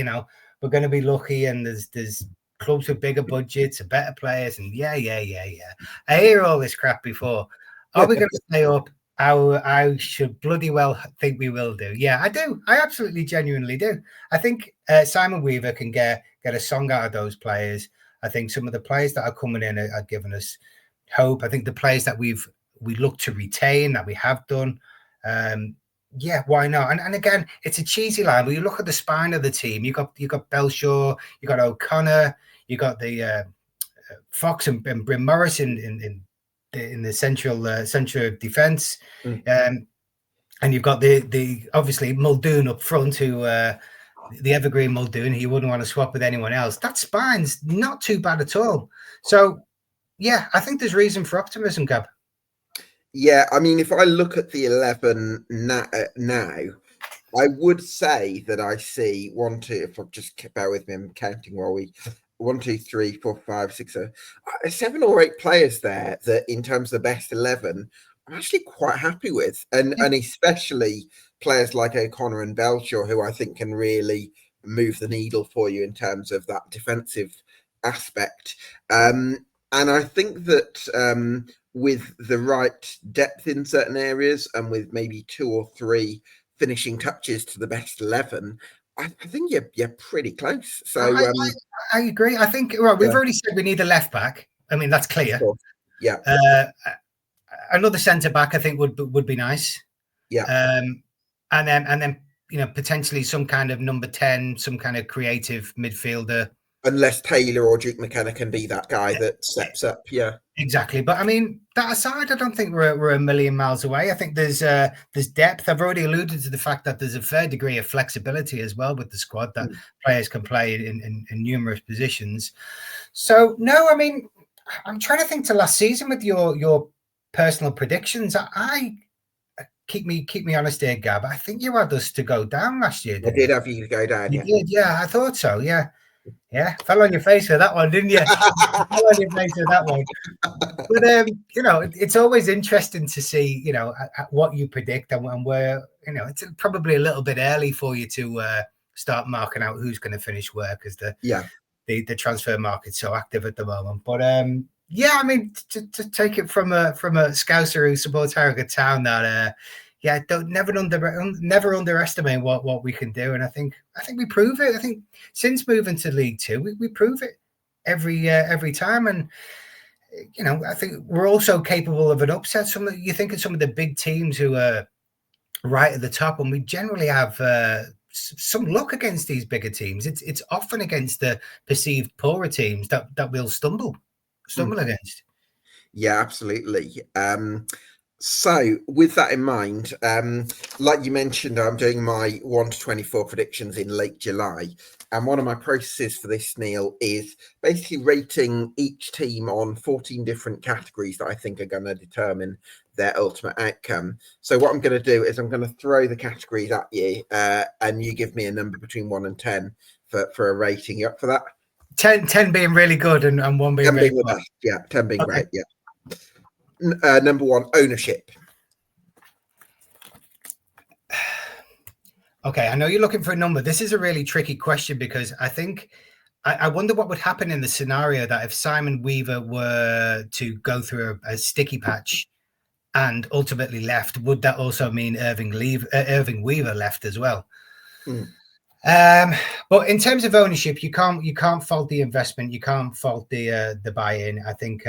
we're going to be lucky and there's clubs with bigger budgets and better players. And yeah. I hear all this crap before. Are we going to stay up? I should bloody well think we will do. Yeah, I do. I absolutely genuinely do. I think Simon Weaver can get a song out of those players. I think some of the players that are coming in are giving us hope. I think the players that we look to retain, that we have done, yeah, why not? And again, it's a cheesy line, but you look at the spine of the team. You got Belshaw, you got O'Connor, you got the Fox and Bryn Morris in the centre of defence, and you've got the obviously Muldoon up front, who the evergreen Muldoon, he wouldn't want to swap with anyone else. That spine's not too bad at all. So yeah, I think there's reason for optimism, Gab. Yeah, I mean, if I look at the 11 now, I would say that I see 1, 2. If I just bear with me, I'm counting while we 1, 2, 3, 4, 5, 6, 7 or 8 players there that, in terms of the best 11, I'm actually quite happy with, and especially players like O'Connor and Belshaw, who I think can really move the needle for you in terms of that defensive aspect. And I think that with the right depth in certain areas and with maybe 2 or 3 finishing touches to the best 11, I think you're pretty close. So I agree. I think we've already said we need a left back. I mean, that's clear. Yeah. Another centre back, I think, would be nice. Yeah. And then potentially some kind of number 10, some kind of creative midfielder. Unless Taylor or Duke McKenna can be that guy that steps up. Yeah. Exactly. But I mean, that aside, I don't think we're a million miles away. I think there's depth. I've already alluded to the fact that there's a fair degree of flexibility as well with the squad, that players can play in numerous positions. So no, I mean, I'm trying to think to last season with your personal predictions. I keep me honest here, Gab. I think you had us to go down last year. I did have you to go down. You did, yeah. I thought so, yeah. Yeah, fell on your face with that one, didn't you? Fell on your face with that one. But it's always interesting to see, what you predict and where, it's probably a little bit early for you to start marking out who's going to finish where, because the transfer market's so active at the moment. But I mean, to take it from a Scouser who supports Harrogate Town, that never underestimate what we can do. And I think we prove it. I think since moving to League Two, we prove it every time. And I think we're also capable of an upset. You think of some of the big teams who are right at the top, and we generally have some luck against these bigger teams. It's often against the perceived poorer teams that we'll stumble against. Yeah, absolutely. So with that in mind, like you mentioned, I'm doing my 1 to 24 predictions in late July. And one of my processes for this, Neil, is basically rating each team on 14 different categories that I think are going to determine their ultimate outcome. So what I'm going to do is I'm going to throw the categories at you, and you give me a number between 1 and 10 for a rating. You up for that? 10 being really good and 1 being really good. Yeah, 10 being great. Yeah. Number 1, ownership. Okay, I know you're looking for a number. This is a really tricky question because I think I wonder what would happen in the scenario that if Simon Weaver were to go through a sticky patch and ultimately left, would that also mean Irving Weaver left as well? But in terms of ownership, you can't fault the investment, you can't fault the buy-in. I think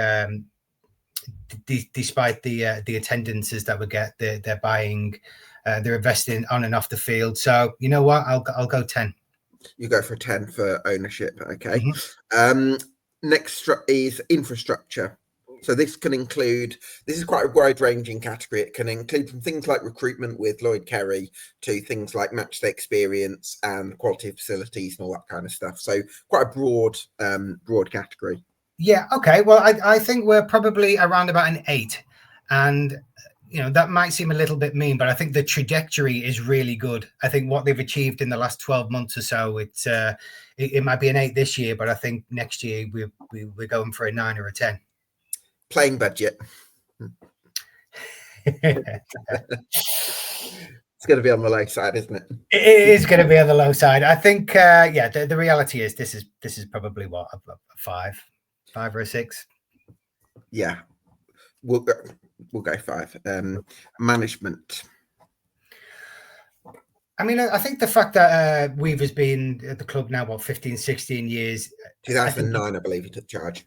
despite the attendances that we get, they're buying. They're investing on and off the field. So you know what? I'll go 10. You go for 10 for ownership. Okay. Mm-hmm. Next is infrastructure. So this is quite a wide-ranging category. It can include from things like recruitment with Lloyd Kerry to things like matchday experience and quality of facilities and all that kind of stuff. So quite a broad category. Yeah. Okay. Well, I think we're probably around about an 8, and that might seem a little bit mean, but I think the trajectory is really good. I think what they've achieved in the last 12 months or so, it might be an 8 this year, but I think next year we're going for a 9 or a 10. Playing budget. It's going to be on the low side, isn't it? It is going to be on the low side. I think, the reality is this is probably what, a 5 or a 6. Yeah, we'll go 5. Management. I mean, I think the fact that Weaver's been at the club now, 15, 16 years. 2009, I believe he took charge.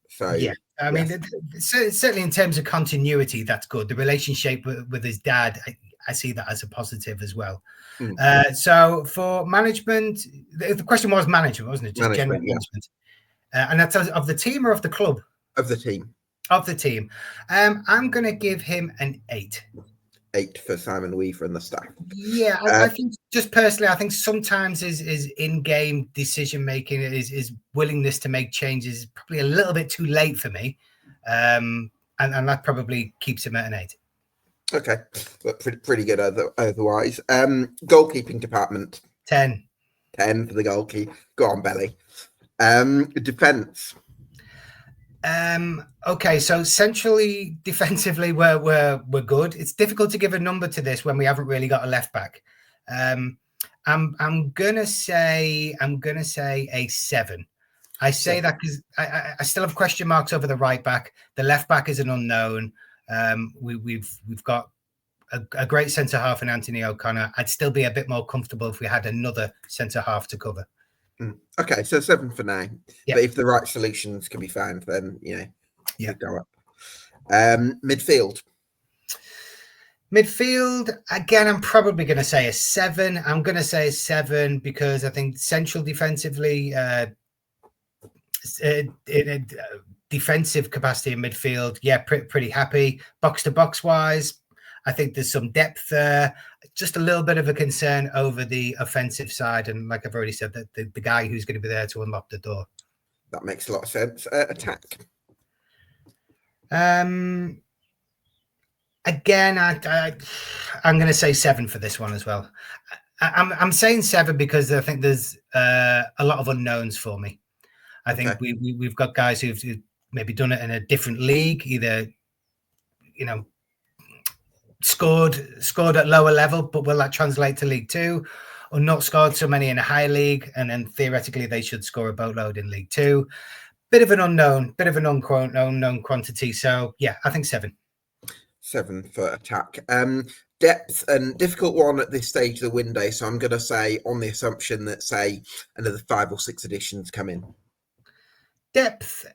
So yeah, I mean, certainly in terms of continuity, that's good. The relationship with his dad, I see that as a positive as well. So for management, the question was management, wasn't it? Just general management. And that's of the team or of the club? Of the team. Of the team. I'm going to give him an 8. 8 for Simon Weaver and the staff. Yeah, I think just personally, I think sometimes his in-game decision making, his willingness to make changes, probably a little bit too late for me, and that probably keeps him at an 8. Okay, but pretty good otherwise. Goalkeeping department. 10. 10 for the goalkeeper. Go on, Belly. Defense. Okay, so centrally, defensively, we're good. It's difficult to give a number to this when we haven't really got a left back. I'm gonna say a 7. I say that because I still have question marks over the right back. The left back is an unknown. We've got a great centre half in Anthony O'Connor. I'd still be a bit more comfortable if we had another centre half to cover. Okay, so 7 for now. Yep. But if the right solutions can be found, then go up. Midfield. Midfield, again, I'm probably going to say a 7. I'm going to say a 7 because I think central defensively, defensive capacity in midfield, pretty happy. Box to box wise, I think there's some depth there. Just a little bit of a concern over the offensive side. And like I've already said, the guy who's going to be there to unlock the door. That makes a lot of sense. Attack. Again, I'm going to say 7 for this one as well. I'm saying 7 because I think there's a lot of unknowns for me. I think we've got guys who've maybe done it in a different league, either scored at lower level, but will that translate to League Two, or not scored so many in a high league, and then theoretically they should score a boatload in League Two. Bit of an unknown, bit of an unknown quantity. So yeah, I think 7. 7 for attack. Depth, and difficult one at this stage of the window. So I'm going to say, on the assumption that, say, another 5 or 6 additions come in. Depth,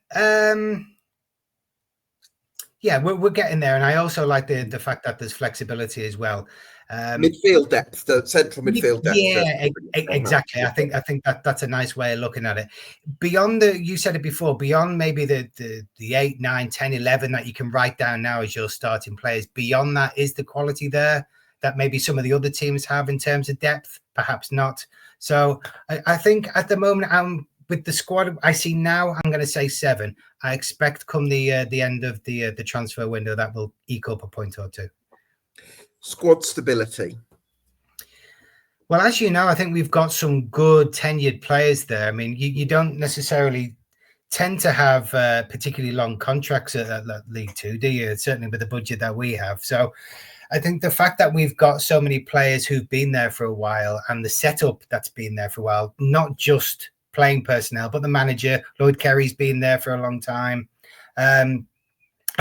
yeah, we're getting there, and I also like the fact that there's flexibility as well. Midfield depth, the central midfield depth. Yeah, exactly. I think that's a nice way of looking at it. Beyond you said it before, beyond maybe the 8, 9, 10, 11 that you can write down now as your starting players, beyond that, is the quality there that maybe some of the other teams have in terms of depth? Perhaps not. So I think at the moment, with the squad I see now, I'm going to say 7. I expect come the end of the transfer window that will eke up a point or 2. Squad stability. Well, as you know, I think we've got some good tenured players there. I mean, you don't necessarily tend to have particularly long contracts at League Two, do you? Certainly with the budget that we have. So I think the fact that we've got so many players who've been there for a while, and the setup that's been there for a while, not just playing personnel, but the manager, Lloyd Kerry's been there for a long time. I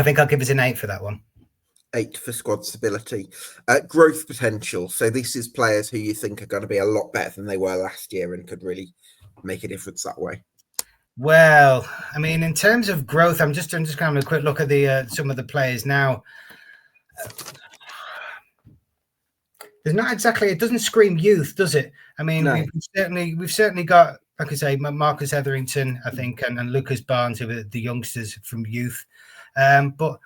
think I'll give us an 8 for that one. 8 for squad stability. Growth potential. So this is players who you think are going to be a lot better than they were last year and could really make a difference that way. Well, I mean, in terms of growth, I'm just having a quick look at the some of the players now. There's not exactly, it doesn't scream youth, does it? I mean, no. we've certainly got, like I say, Marcus Etherington, I think, and Lucas Barnes, who are the youngsters from youth. But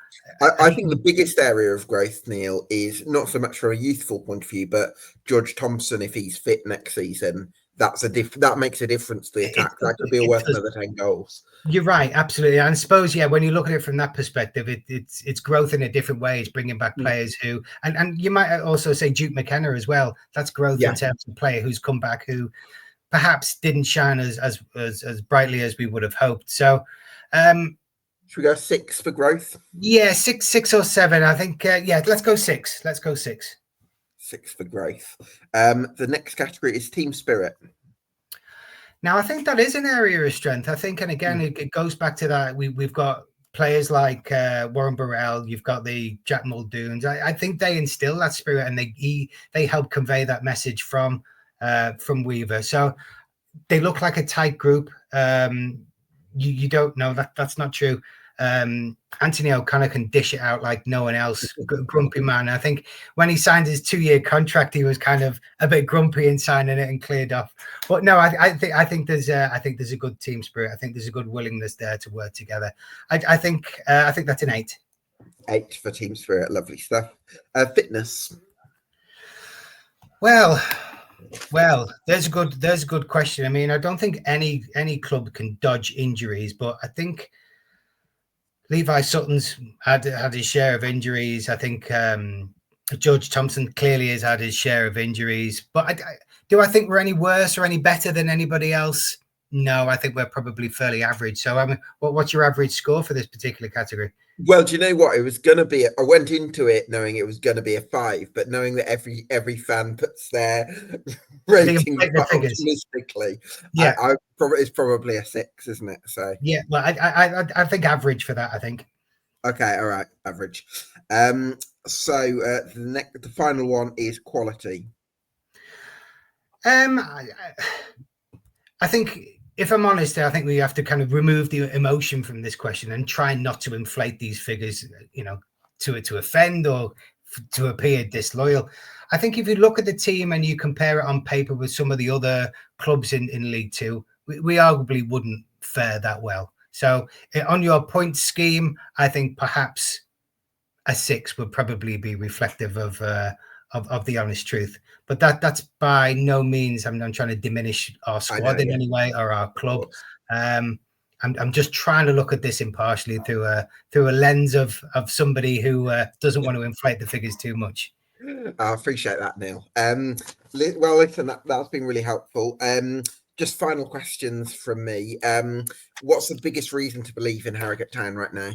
I think the biggest area of growth, Neil, is not so much from a youthful point of view, but George Thompson, if he's fit next season, that makes a difference to the attack. That could be worth another 10 goals. You're right, absolutely. And I suppose, yeah, when you look at it from that perspective, it's growth in a different way. It's bringing back players who, and you might also say Duke McKenna as well. That's growth in terms of player who's come back who perhaps didn't shine as brightly as we would have hoped. So, should we go 6 for growth? Yeah, 6 or 7. I think. Yeah, let's go 6. Let's go 6. 6 for growth. The next category is team spirit. Now, I think that is an area of strength. I think, and again, it goes back to that. We've got players like Warren Burrell. You've got the Jack Muldoons. I think they instill that spirit, and they help convey that message from Weaver. So they look like a tight group. You don't know that's not true. Anthony O'Connor can dish it out like no one else. Grumpy man. I think when he signed his 2-year contract, he was kind of a bit grumpy in signing it and cleared off. But no, I think there's a good team spirit. I think there's a good willingness there to work together. I think that's an 8. 8 for team spirit. Lovely stuff. Fitness. Well, there's a good question. I mean, I don't think any club can dodge injuries, but I think Levi Sutton's had his share of injuries. I think George Thompson clearly has had his share of injuries. But do I think we're any worse or any better than anybody else? No, I think we're probably fairly average. So, I mean, what's your average score for this particular category? Well, do you know what? It was going to be, I went into it knowing it was going to be a 5, but knowing that every fan puts their rating optimistically, yeah, it's probably a 6, isn't it? So yeah, well, I think average for that, I think. Okay, all right, average. So the final one is quality. I think, if I'm honest, I think we have to kind of remove the emotion from this question and try not to inflate these figures, to offend or to appear disloyal. I think if you look at the team and you compare it on paper with some of the other clubs in League Two, we arguably wouldn't fare that well. So on your point scheme, I think perhaps a 6 would probably be reflective of the honest truth. But that's by no means I'm trying to diminish our squad in any way or our club. I'm just trying to look at this impartially through a lens of somebody who doesn't want to inflate the figures too much. I appreciate that, Neil. Well, listen, that's been really helpful. Just final questions from me. What's the biggest reason to believe in Harrogate Town right now?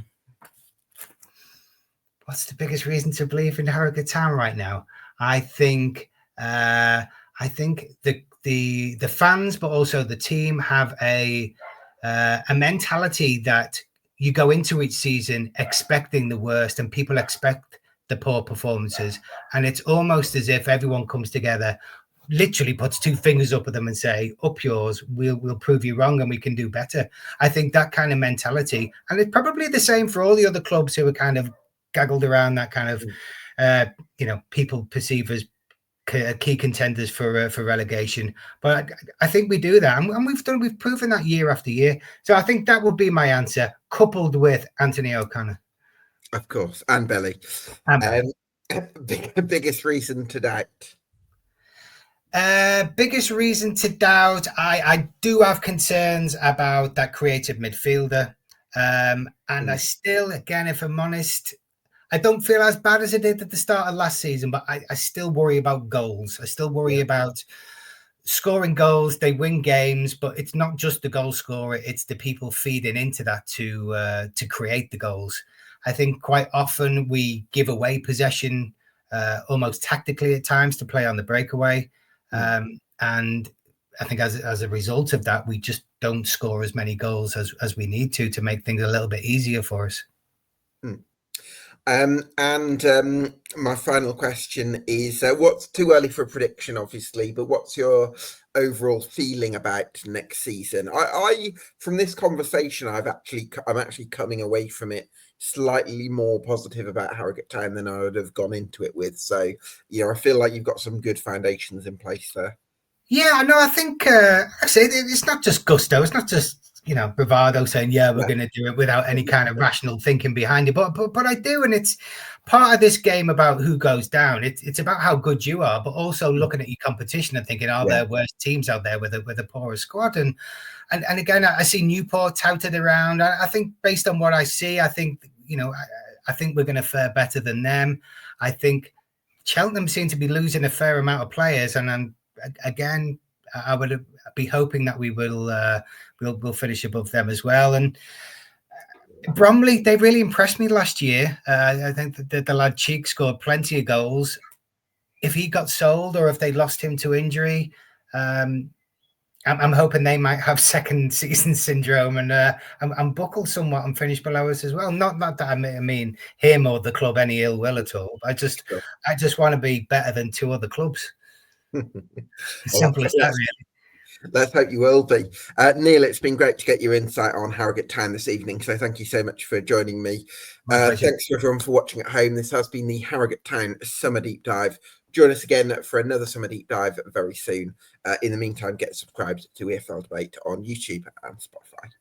What's the biggest reason to believe in Harrogate Town right now? I think the fans, but also the team, have a mentality that you go into each season expecting the worst, and people expect the poor performances, and it's almost as if everyone comes together, literally puts two fingers up at them and say, up yours, we'll prove you wrong and we can do better. I think that kind of mentality, and it's probably the same for all the other clubs who are kind of gaggled around that kind of people perceive as key contenders for relegation. But I think we do that, and we've proven that year after year. So I think that would be my answer, coupled with Anthony O'Connor, of course, and Belly. Biggest reason to doubt. Biggest reason to doubt. I do have concerns about that creative midfielder, and I still, again, if I'm honest, I don't feel as bad as I did at the start of last season, but I still worry about goals. I still worry about scoring goals. They win games, but it's not just the goal scorer, it's the people feeding into that to create the goals. I think quite often we give away possession almost tactically at times to play on the breakaway. And I think as a result of that, we just don't score as many goals as we need to make things a little bit easier for us. My final question is, what's too early for a prediction, obviously, but what's your overall feeling about next season? I from this conversation, I'm actually coming away from it slightly more positive about Harrogate Town than I would have gone into it with. So, I feel like you've got some good foundations in place there. Yeah, no, I think it's not just gusto. It's not just bravado saying, yeah, we're going to do it without any kind of rational thinking behind it. But I do, and it's part of this game about who goes down. It's about how good you are, but also looking at your competition and thinking, are there worse teams out there with a poorer squad? And again, I see Newport touted around. I think based on what I see, I think I think we're going to fare better than them. I think Cheltenham seem to be losing a fair amount of players, and again, I would be hoping that we will we'll finish above them as well. And Bromley, they really impressed me last year. I think that the lad Cheek scored plenty of goals. If he got sold or if they lost him to injury, I'm hoping they might have second season syndrome and buckle somewhat and finish below us as well. Not that I mean him or the club any ill will at all. I just want to be better than two other clubs. Simple as that, really. Let's hope you will be. Neil, it's been great to get your insight on Harrogate Town this evening. So thank you so much for joining me. Thanks to everyone for watching at home. This has been the Harrogate Town Summer Deep Dive. Join us again for another Summer Deep Dive very soon. In the meantime, get subscribed to EFL Debate on YouTube and Spotify.